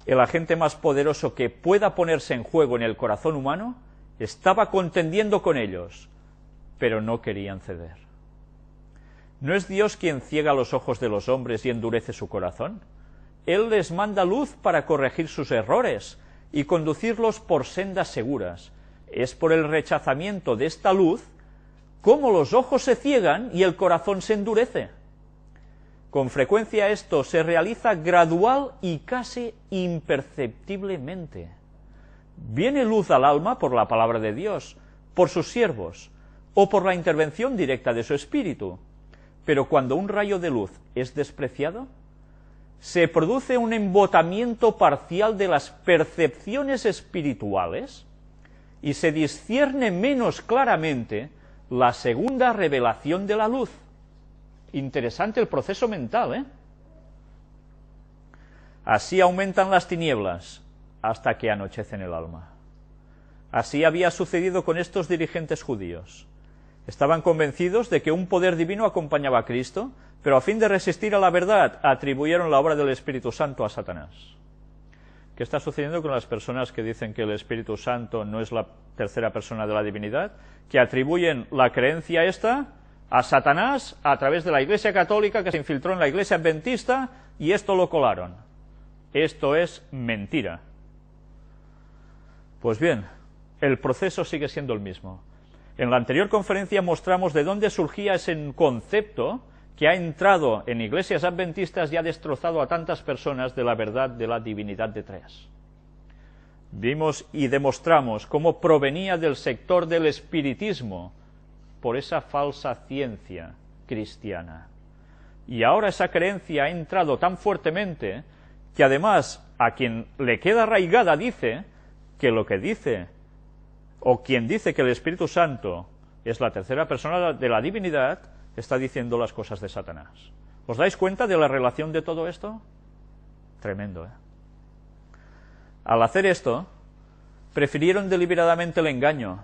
El agente más poderoso que pueda ponerse en juego en el corazón humano estaba contendiendo con ellos, pero no querían ceder. ¿No es Dios quien ciega los ojos de los hombres y endurece su corazón? Él les manda luz para corregir sus errores y conducirlos por sendas seguras. Es por el rechazamiento de esta luz como los ojos se ciegan y el corazón se endurece. Con frecuencia esto se realiza gradual y casi imperceptiblemente. Viene luz al alma por la palabra de Dios, por sus siervos, o por la intervención directa de su espíritu. Pero cuando un rayo de luz es despreciado, se produce un embotamiento parcial de las percepciones espirituales y se discierne menos claramente la segunda revelación de la luz. Interesante el proceso mental, ¿eh? Así aumentan las tinieblas hasta que anochece en el alma. Así había sucedido con estos dirigentes judíos. Estaban convencidos de que un poder divino acompañaba a Cristo, pero a fin de resistir a la verdad, atribuyeron la obra del Espíritu Santo a Satanás. ¿Qué está sucediendo con las personas que dicen que el Espíritu Santo no es la tercera persona de la divinidad? Que atribuyen la creencia esta a Satanás a través de la Iglesia Católica que se infiltró en la Iglesia Adventista y esto lo colaron. Esto es mentira. Pues bien, el proceso sigue siendo el mismo. En la anterior conferencia mostramos de dónde surgía ese concepto que ha entrado en iglesias adventistas y ha destrozado a tantas personas de la verdad de la divinidad de tres. Vimos y demostramos cómo provenía del sector del espiritismo por esa falsa ciencia cristiana. Y ahora esa creencia ha entrado tan fuertemente que además a quien le queda arraigada dice que lo que dice, o quien dice que el Espíritu Santo es la tercera persona de la divinidad, está diciendo las cosas de Satanás. ¿Os dais cuenta de la relación de todo esto? Tremendo, ¿eh? Al hacer esto, prefirieron deliberadamente el engaño,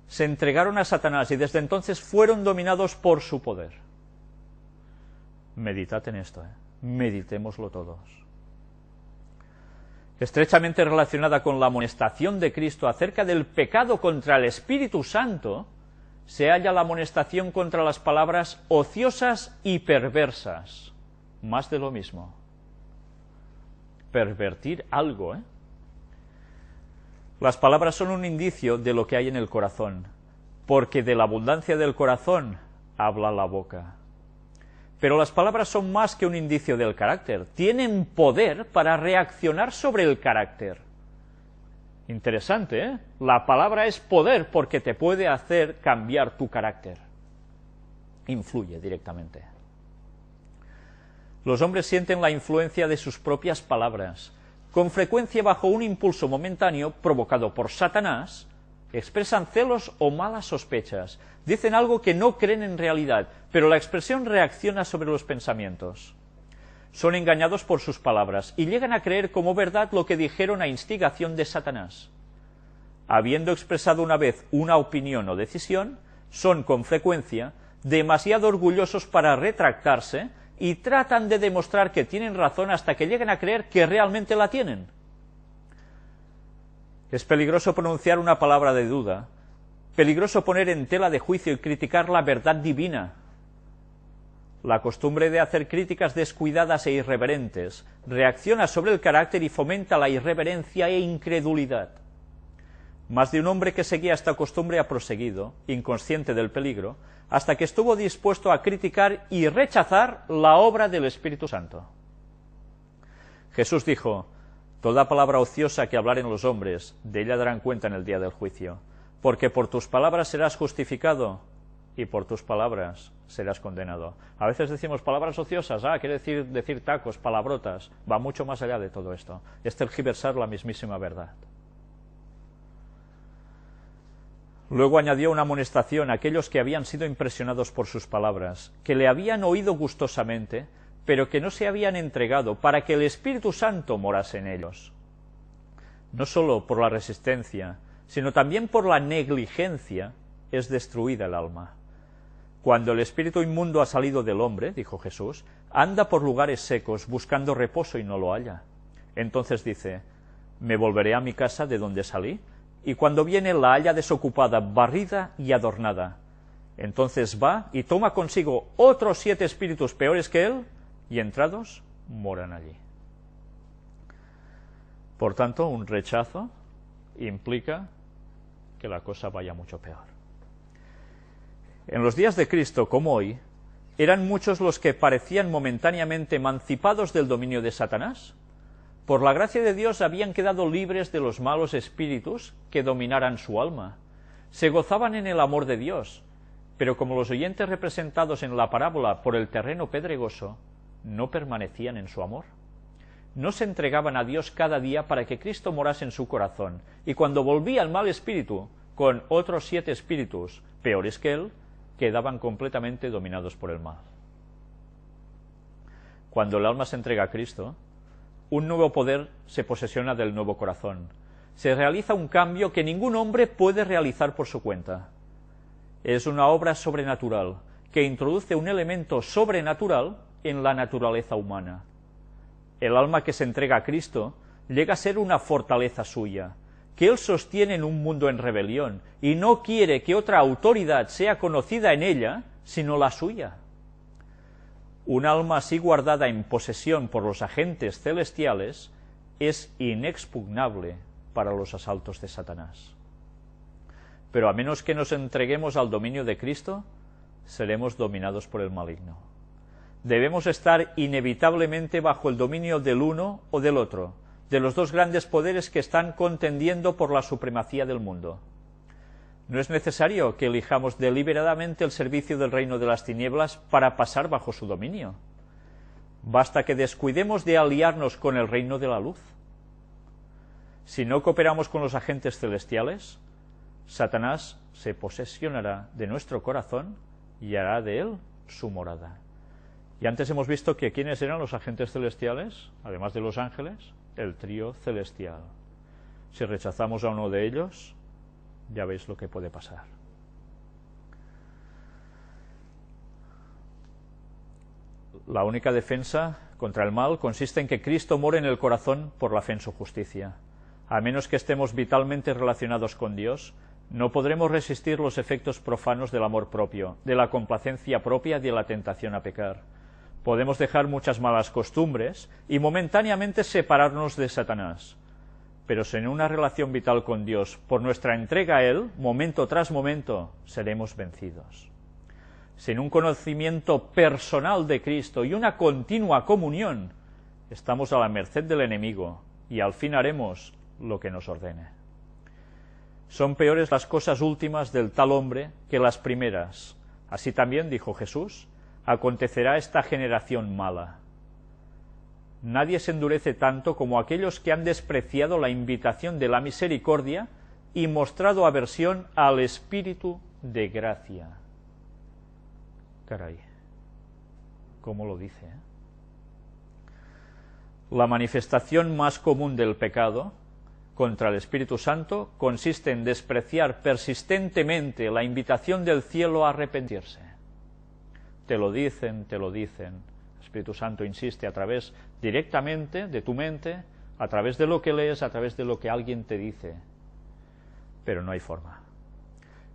se entregaron a Satanás y desde entonces fueron dominados por su poder. Meditad en esto, ¿eh? Meditémoslo todos. Estrechamente relacionada con la amonestación de Cristo acerca del pecado contra el Espíritu Santo, se halla la amonestación contra las palabras ociosas y perversas. Más de lo mismo. Pervertir algo, ¿eh? Las palabras son un indicio de lo que hay en el corazón, porque de la abundancia del corazón habla la boca. Pero las palabras son más que un indicio del carácter, tienen poder para reaccionar sobre el carácter. Interesante, ¿eh? La palabra es poder porque te puede hacer cambiar tu carácter. Influye directamente. Los hombres sienten la influencia de sus propias palabras. Con frecuencia bajo un impulso momentáneo provocado por Satanás, expresan celos o malas sospechas. Dicen algo que no creen en realidad, pero la expresión reacciona sobre los pensamientos. Son engañados por sus palabras y llegan a creer como verdad lo que dijeron a instigación de Satanás. Habiendo expresado una vez una opinión o decisión, son con frecuencia demasiado orgullosos para retractarse y tratan de demostrar que tienen razón hasta que llegan a creer que realmente la tienen. Es peligroso pronunciar una palabra de duda, peligroso poner en tela de juicio y criticar la verdad divina. La costumbre de hacer críticas descuidadas e irreverentes reacciona sobre el carácter y fomenta la irreverencia e incredulidad. Mas de un hombre que seguía esta costumbre ha proseguido, inconsciente del peligro, hasta que estuvo dispuesto a criticar y rechazar la obra del Espíritu Santo. Jesús dijo: toda palabra ociosa que hablaren los hombres, de ella darán cuenta en el día del juicio, porque por tus palabras serás justificado y por tus palabras serás condenado. A veces decimos palabras ociosas, quiere decir tacos, palabrotas, va mucho más allá de todo esto. Es tergiversar la mismísima verdad. Luego añadió una amonestación a aquellos que habían sido impresionados por sus palabras, que le habían oído gustosamente, pero que no se habían entregado para que el Espíritu Santo morase en ellos. No sólo por la resistencia, sino también por la negligencia es destruida el alma. Cuando el espíritu inmundo ha salido del hombre, dijo Jesús, anda por lugares secos buscando reposo y no lo halla. Entonces dice: me volveré a mi casa de donde salí, y cuando viene la halla desocupada, barrida y adornada. Entonces va y toma consigo otros 7 espíritus peores que él, y entrados moran allí. Por tanto, un rechazo implica que la cosa vaya mucho peor. En los días de Cristo, como hoy, eran muchos los que parecían momentáneamente emancipados del dominio de Satanás. Por la gracia de Dios habían quedado libres de los malos espíritus que dominaran su alma. Se gozaban en el amor de Dios, pero como los oyentes representados en la parábola por el terreno pedregoso, no permanecían en su amor. No se entregaban a Dios cada día para que Cristo morase en su corazón, y cuando volvía el mal espíritu, con otros 7 espíritus peores que él, quedaban completamente dominados por el mal. Cuando el alma se entrega a Cristo, un nuevo poder se posesiona del nuevo corazón. Se realiza un cambio que ningún hombre puede realizar por su cuenta. Es una obra sobrenatural que introduce un elemento sobrenatural en la naturaleza humana. El alma que se entrega a Cristo llega a ser una fortaleza suya, que él sostiene en un mundo en rebelión, y no quiere que otra autoridad sea conocida en ella, sino la suya. Un alma así guardada en posesión por los agentes celestiales es inexpugnable para los asaltos de Satanás. Pero a menos que nos entreguemos al dominio de Cristo, seremos dominados por el maligno. Debemos estar inevitablemente bajo el dominio del uno o del otro, de los dos grandes poderes que están contendiendo por la supremacía del mundo. No es necesario que elijamos deliberadamente el servicio del reino de las tinieblas para pasar bajo su dominio. Basta que descuidemos de aliarnos con el reino de la luz. Si no cooperamos con los agentes celestiales, Satanás se posesionará de nuestro corazón y hará de él su morada. Y antes hemos visto que ¿quiénes eran los agentes celestiales? Además de los ángeles, el trío celestial. Si rechazamos a uno de ellos, ya veis lo que puede pasar. La única defensa contra el mal consiste en que Cristo more en el corazón por la fe en su justicia. A menos que estemos vitalmente relacionados con Dios, no podremos resistir los efectos profanos del amor propio, de la complacencia propia y de la tentación a pecar. Podemos dejar muchas malas costumbres y momentáneamente separarnos de Satanás, pero sin una relación vital con Dios, por nuestra entrega a Él, momento tras momento, seremos vencidos. Sin un conocimiento personal de Cristo y una continua comunión, estamos a la merced del enemigo y al fin haremos lo que nos ordene. Son peores las cosas últimas del tal hombre que las primeras. Así también, dijo Jesús, acontecerá esta generación mala. Nadie se endurece tanto como aquellos que han despreciado la invitación de la misericordia y mostrado aversión al espíritu de gracia. Caray, ¿cómo lo dice? La manifestación más común del pecado contra el Espíritu Santo consiste en despreciar persistentemente la invitación del cielo a arrepentirse. Te lo dicen, el Espíritu Santo insiste a través directamente de tu mente, a través de lo que lees, a través de lo que alguien te dice, pero no hay forma.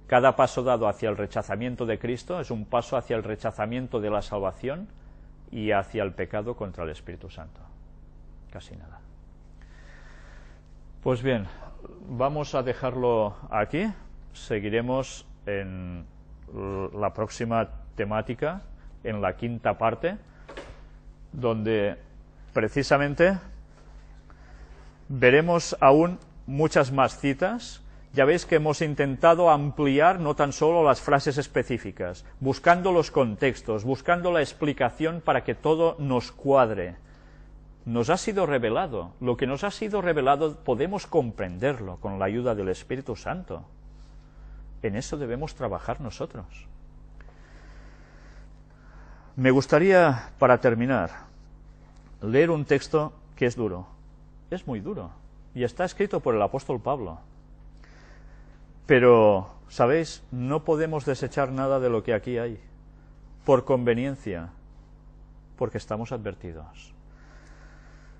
Cada paso dado hacia el rechazamiento de Cristo es un paso hacia el rechazamiento de la salvación y hacia el pecado contra el Espíritu Santo. Casi nada. Pues bien, vamos a dejarlo aquí. Seguiremos en la próxima temática, en la quinta parte, donde precisamente veremos aún muchas más citas. Ya veis que hemos intentado ampliar no tan solo las frases específicas, buscando los contextos, buscando la explicación para que todo nos cuadre. Nos ha sido revelado. Lo que nos ha sido revelado podemos comprenderlo con la ayuda del Espíritu Santo. En eso debemos trabajar nosotros. Me gustaría, para terminar, leer un texto que es duro. Es muy duro. Y está escrito por el apóstol Pablo. Pero, ¿sabéis? No podemos desechar nada de lo que aquí hay, por conveniencia, porque estamos advertidos.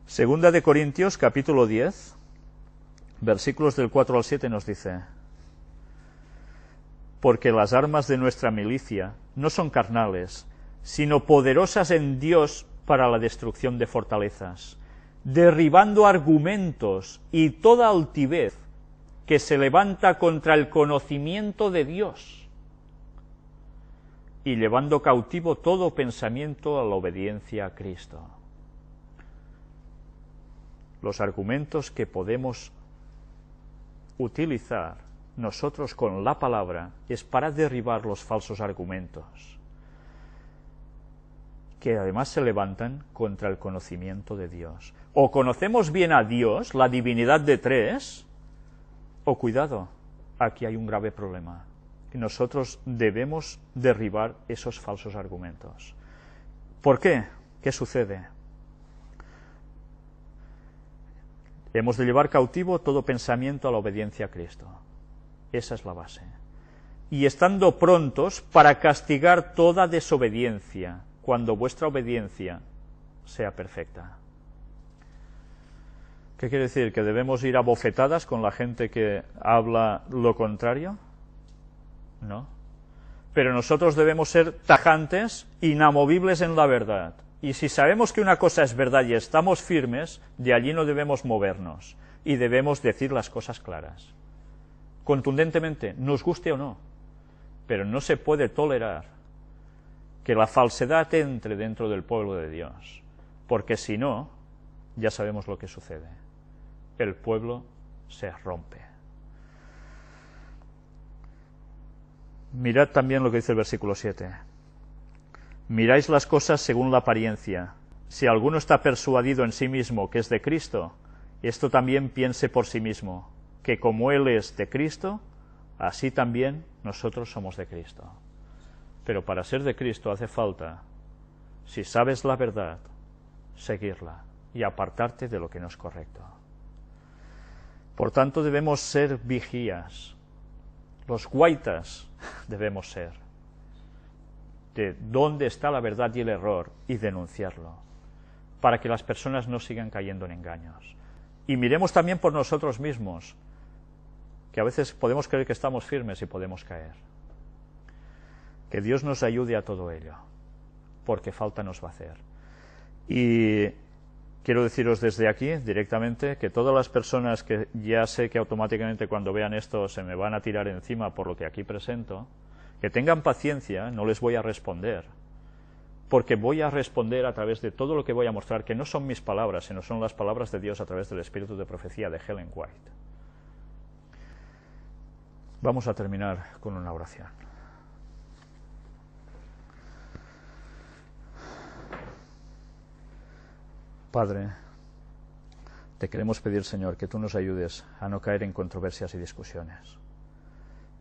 Segunda de Corintios, capítulo 10, versículos del 4 al 7 nos dice: porque las armas de nuestra milicia no son carnales, sino poderosas en Dios para la destrucción de fortalezas, derribando argumentos y toda altivez que se levanta contra el conocimiento de Dios, y llevando cautivo todo pensamiento a la obediencia a Cristo. Los argumentos que podemos utilizar nosotros con la palabra es para derribar los falsos argumentos, que además se levantan contra el conocimiento de Dios. O conocemos bien a Dios, la divinidad de tres, o cuidado, aquí hay un grave problema. Y nosotros debemos derribar esos falsos argumentos. ¿Por qué? ¿Qué sucede? Hemos de llevar cautivo todo pensamiento a la obediencia a Cristo. Esa es la base. Y estando prontos para castigar toda desobediencia, cuando vuestra obediencia sea perfecta. ¿Qué quiere decir? ¿Que debemos ir a bofetadas con la gente que habla lo contrario? No. Pero nosotros debemos ser tajantes, inamovibles en la verdad. Y si sabemos que una cosa es verdad y estamos firmes, de allí no debemos movernos. Y debemos decir las cosas claras. Contundentemente, nos guste o no. Pero no se puede tolerar que la falsedad entre dentro del pueblo de Dios. Porque si no, ya sabemos lo que sucede. El pueblo se rompe. Mirad también lo que dice el versículo 7. Miráis las cosas según la apariencia. Si alguno está persuadido en sí mismo que es de Cristo, esto también piense por sí mismo, que como Él es de Cristo, así también nosotros somos de Cristo. Pero para ser de Cristo hace falta, si sabes la verdad, seguirla y apartarte de lo que no es correcto. Por tanto, debemos ser vigías. Los guaitas debemos ser. De dónde está la verdad y el error y denunciarlo, para que las personas no sigan cayendo en engaños. Y miremos también por nosotros mismos, que a veces podemos creer que estamos firmes y podemos caer. Que Dios nos ayude a todo ello, porque falta nos va a hacer. Y quiero deciros desde aquí, directamente, que todas las personas que ya sé que automáticamente cuando vean esto se me van a tirar encima por lo que aquí presento, que tengan paciencia, no les voy a responder, porque voy a responder a través de todo lo que voy a mostrar, que no son mis palabras, sino son las palabras de Dios a través del espíritu de profecía de Ellen White. Vamos a terminar con una oración. Padre, te queremos pedir, Señor, que tú nos ayudes a no caer en controversias y discusiones,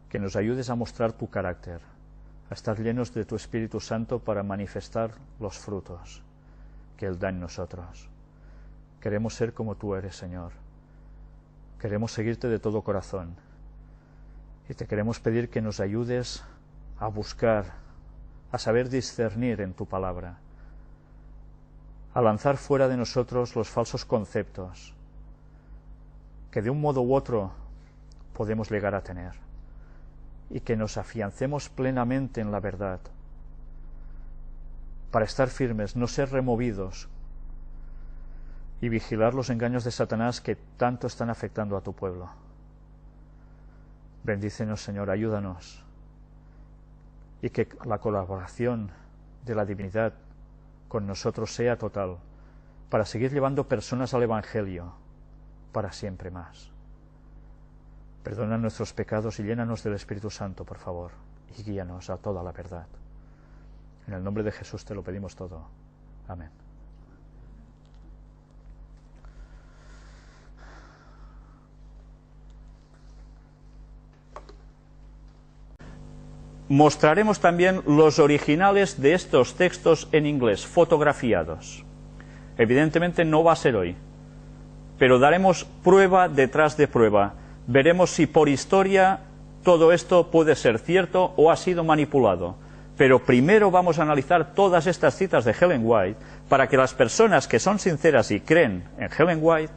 que nos ayudes a mostrar tu carácter, a estar llenos de tu Espíritu Santo para manifestar los frutos que Él da en nosotros. Queremos ser como tú eres, Señor. Queremos seguirte de todo corazón. Y te queremos pedir que nos ayudes a buscar, a saber discernir en tu palabra, a lanzar fuera de nosotros los falsos conceptos que de un modo u otro podemos llegar a tener, y que nos afiancemos plenamente en la verdad, para estar firmes, no ser removidos y vigilar los engaños de Satanás que tanto están afectando a tu pueblo. Bendícenos, Señor, ayúdanos, y que la colaboración de la divinidad con nosotros sea total, para seguir llevando personas al Evangelio para siempre más. Perdona nuestros pecados y llénanos del Espíritu Santo, por favor, y guíanos a toda la verdad. En el nombre de Jesús te lo pedimos todo. Amén. Mostraremos también los originales de estos textos en inglés, fotografiados. Evidentemente no va a ser hoy, pero daremos prueba detrás de prueba. Veremos si por historia todo esto puede ser cierto o ha sido manipulado. Pero primero vamos a analizar todas estas citas de Ellen White para que las personas que son sinceras y creen en Ellen White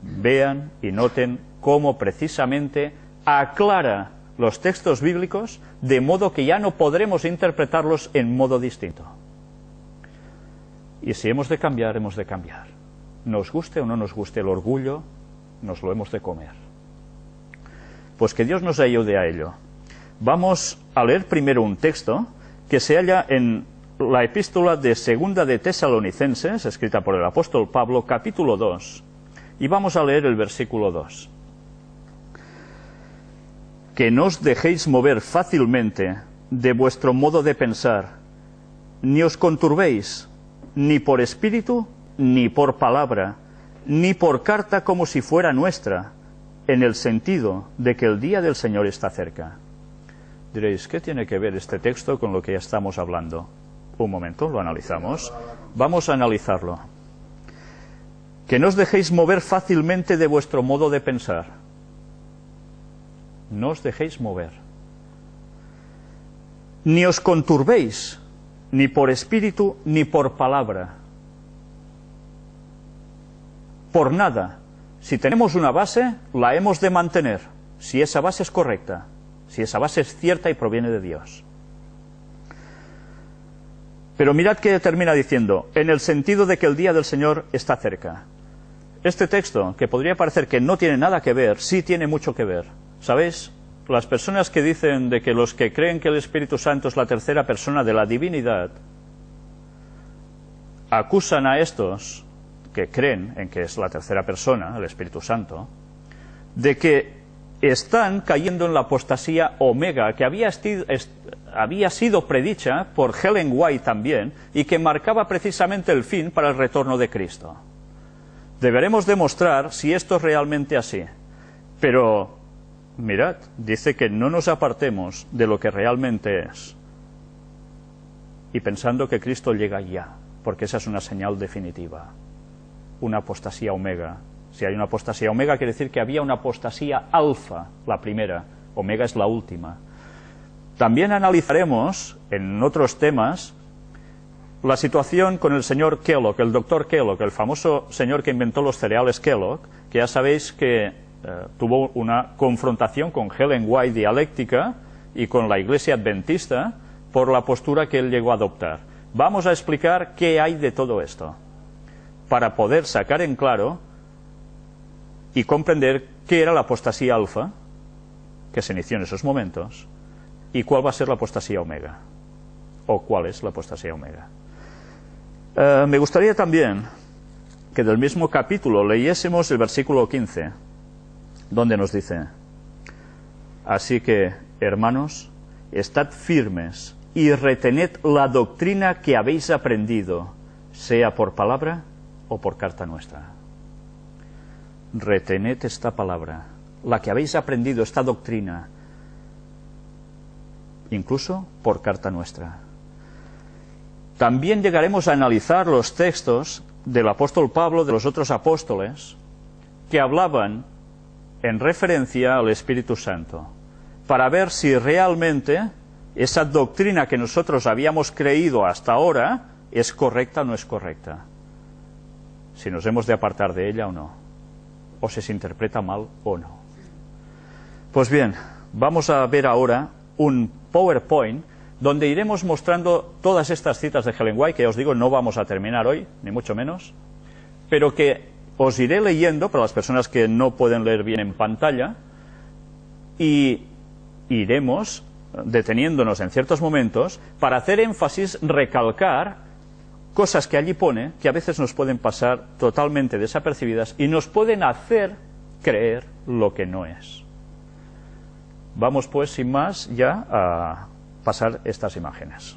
vean y noten cómo precisamente aclara los textos bíblicos de modo que ya no podremos interpretarlos en modo distinto. Y si hemos de cambiar, hemos de cambiar. Nos guste o no nos guste el orgullo, nos lo hemos de comer. Pues que Dios nos ayude a ello. Vamos a leer primero un texto que se halla en la epístola de Segunda de Tesalonicenses, escrita por el apóstol Pablo, capítulo 2, y vamos a leer el versículo 2. Que no os dejéis mover fácilmente de vuestro modo de pensar, ni os conturbéis, ni por espíritu, ni por palabra, ni por carta como si fuera nuestra, en el sentido de que el día del Señor está cerca. Diréis, ¿qué tiene que ver este texto con lo que ya estamos hablando? Un momento, lo analizamos. Vamos a analizarlo. Que no os dejéis mover fácilmente de vuestro modo de pensar. No os dejéis mover. Ni os conturbéis, ni por espíritu, ni por palabra. Por nada. Si tenemos una base, la hemos de mantener, si esa base es correcta, si esa base es cierta y proviene de Dios. Pero mirad que termina diciendo, en el sentido de que el día del Señor está cerca. Este texto, que podría parecer que no tiene nada que ver, sí tiene mucho que ver. ¿Sabéis? Las personas que dicen de que los que creen que el Espíritu Santo es la tercera persona de la divinidad, acusan a estos que creen en que es la tercera persona, el Espíritu Santo, de que están cayendo en la apostasía omega, que había sido predicha por Ellen White también, y que marcaba precisamente el fin para el retorno de Cristo. Deberemos demostrar si esto es realmente así. Pero, mirad, dice que no nos apartemos de lo que realmente es, y pensando que Cristo llega ya, porque esa es una señal definitiva. Una apostasía omega. Si hay una apostasía omega, quiere decir que había una apostasía alfa, la primera. Omega es la última. También analizaremos, en otros temas, la situación con el señor Kellogg, el doctor Kellogg, el famoso señor que inventó los cereales Kellogg, que ya sabéis que tuvo una confrontación con Ellen White dialéctica y con la Iglesia Adventista por la postura que él llegó a adoptar. Vamos a explicar qué hay de todo esto, para poder sacar en claro y comprender qué era la apostasía alfa, que se inició en esos momentos, y cuál va a ser la apostasía omega, o cuál es la apostasía omega. Me gustaría también que del mismo capítulo leyésemos el versículo 15, donde nos dice: así que, hermanos, estad firmes y retened la doctrina que habéis aprendido, sea por palabra o por carta nuestra. Retened esta palabra, la que habéis aprendido, esta doctrina, incluso por carta nuestra. También llegaremos a analizar los textos del apóstol Pablo, de los otros apóstoles, que hablaban en referencia al Espíritu Santo, para ver si realmente esa doctrina que nosotros habíamos creído hasta ahora es correcta o no es correcta, si nos hemos de apartar de ella o no, o si se interpreta mal o no. Pues bien, vamos a ver ahora un PowerPoint donde iremos mostrando todas estas citas de Ellen White, que ya os digo, no vamos a terminar hoy, ni mucho menos, pero que os iré leyendo para las personas que no pueden leer bien en pantalla, y iremos deteniéndonos en ciertos momentos para hacer énfasis, recalcar cosas que allí pone, que a veces nos pueden pasar totalmente desapercibidas y nos pueden hacer creer lo que no es. Vamos pues, sin más, ya a pasar estas imágenes.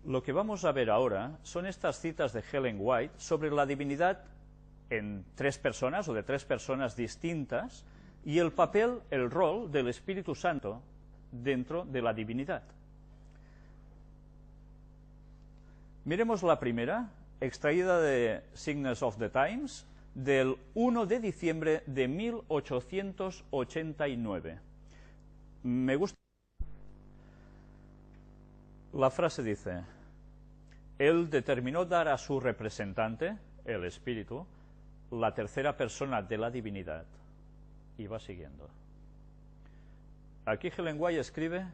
Lo que vamos a ver ahora son estas citas de Ellen White sobre la divinidad en tres personas o de tres personas distintas y el papel, el rol del Espíritu Santo dentro de la divinidad. Miremos la primera, extraída de Signs of the Times, del 1 de diciembre de 1889. Me gusta. La frase dice: Él determinó dar a su representante, el Espíritu, la tercera persona de la divinidad. Y va siguiendo. Aquí Ellen White escribe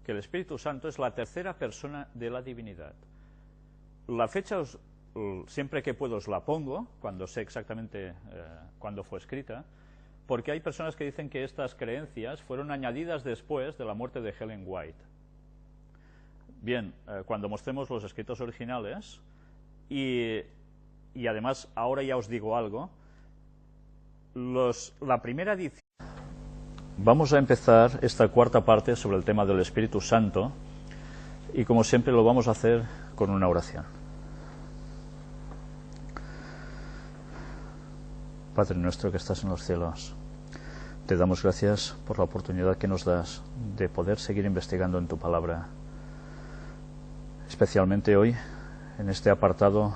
que el Espíritu Santo es la tercera persona de la divinidad. La fecha, siempre que puedo os la pongo, cuando sé exactamente cuándo fue escrita, porque hay personas que dicen que estas creencias fueron añadidas después de la muerte de Ellen White. Bien, cuando mostremos los escritos originales, y además ahora ya os digo algo, la primera edición. Vamos a empezar esta cuarta parte sobre el tema del Espíritu Santo, y como siempre lo vamos a hacer con una oración. Padre nuestro que estás en los cielos, te damos gracias por la oportunidad que nos das de poder seguir investigando en tu palabra, especialmente hoy en este apartado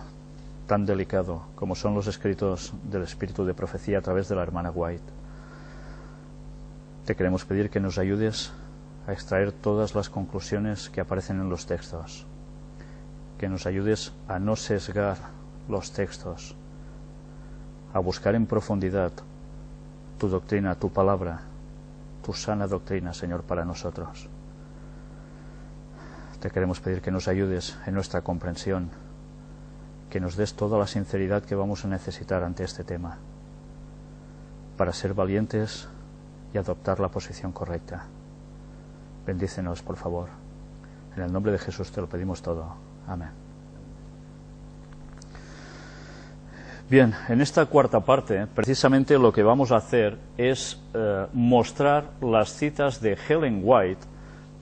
tan delicado como son los escritos del espíritu de profecía a través de la hermana White. Te queremos pedir que nos ayudes a extraer todas las conclusiones que aparecen en los textos, que nos ayudes a no sesgar los textos, a buscar en profundidad tu doctrina, tu palabra, tu sana doctrina, Señor, para nosotros. Te queremos pedir que nos ayudes en nuestra comprensión, que nos des toda la sinceridad que vamos a necesitar ante este tema, para ser valientes y adoptar la posición correcta. Bendícenos, por favor. En el nombre de Jesús te lo pedimos todo. Amén. Bien, en esta cuarta parte, precisamente lo que vamos a hacer es mostrar las citas de Ellen White,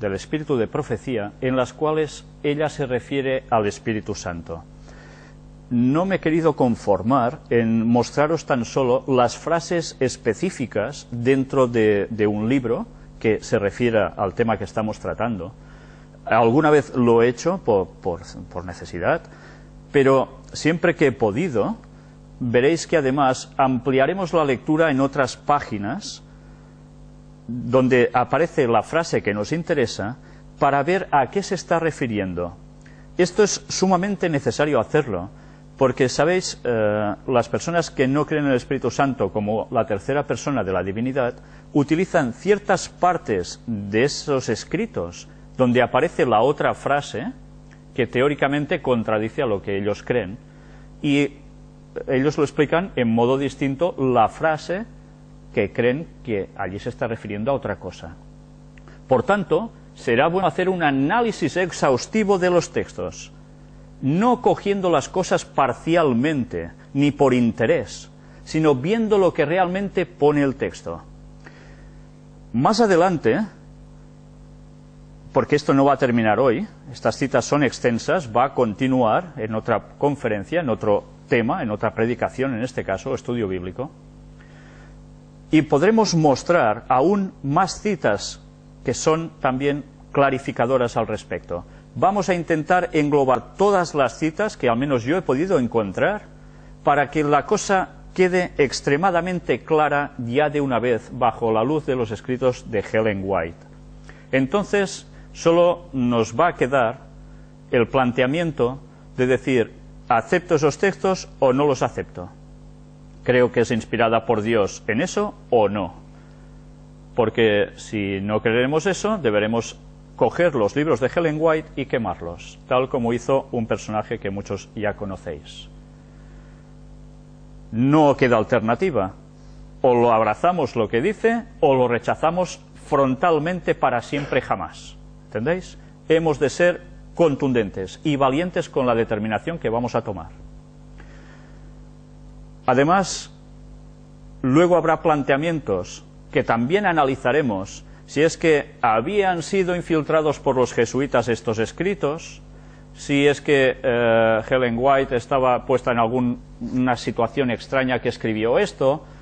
del Espíritu de Profecía, en las cuales ella se refiere al Espíritu Santo. No me he querido conformar en mostraros tan solo las frases específicas dentro de un libro que se refiera al tema que estamos tratando. Alguna vez lo he hecho por necesidad, pero siempre que he podido, veréis que además ampliaremos la lectura en otras páginas donde aparece la frase que nos interesa para ver a qué se está refiriendo. Esto es sumamente necesario hacerlo, porque, sabéis, las personas que no creen en el Espíritu Santo como la tercera persona de la divinidad utilizan ciertas partes de esos escritos donde aparece la otra frase que teóricamente contradice a lo que ellos creen, y ellos lo explican en modo distinto la frase que creen que allí se está refiriendo a otra cosa. Por tanto, será bueno hacer un análisis exhaustivo de los textos, no cogiendo las cosas parcialmente, ni por interés, sino viendo lo que realmente pone el texto. Más adelante, porque esto no va a terminar hoy, estas citas son extensas, va a continuar en otra conferencia, en otro tema, en otra predicación, en este caso, estudio bíblico, y podremos mostrar aún más citas que son también clarificadoras al respecto. Vamos a intentar englobar todas las citas que al menos yo he podido encontrar para que la cosa quede extremadamente clara ya de una vez bajo la luz de los escritos de Ellen White. Entonces, solo nos va a quedar el planteamiento de decir, ¿acepto esos textos o no los acepto? ¿Creo que es inspirada por Dios en eso o no? Porque si no creeremos eso, deberemos coger los libros de Ellen White y quemarlos, tal como hizo un personaje que muchos ya conocéis. no queda alternativa. O lo abrazamos lo que dice, o lo rechazamos frontalmente para siempre jamás. ¿Entendéis? Hemos de ser contundentes y valientes con la determinación que vamos a tomar. Además, luego habrá planteamientos que también analizaremos, si es que habían sido infiltrados por los jesuitas estos escritos, si es que Ellen White estaba puesta en alguna situación extraña que escribió esto,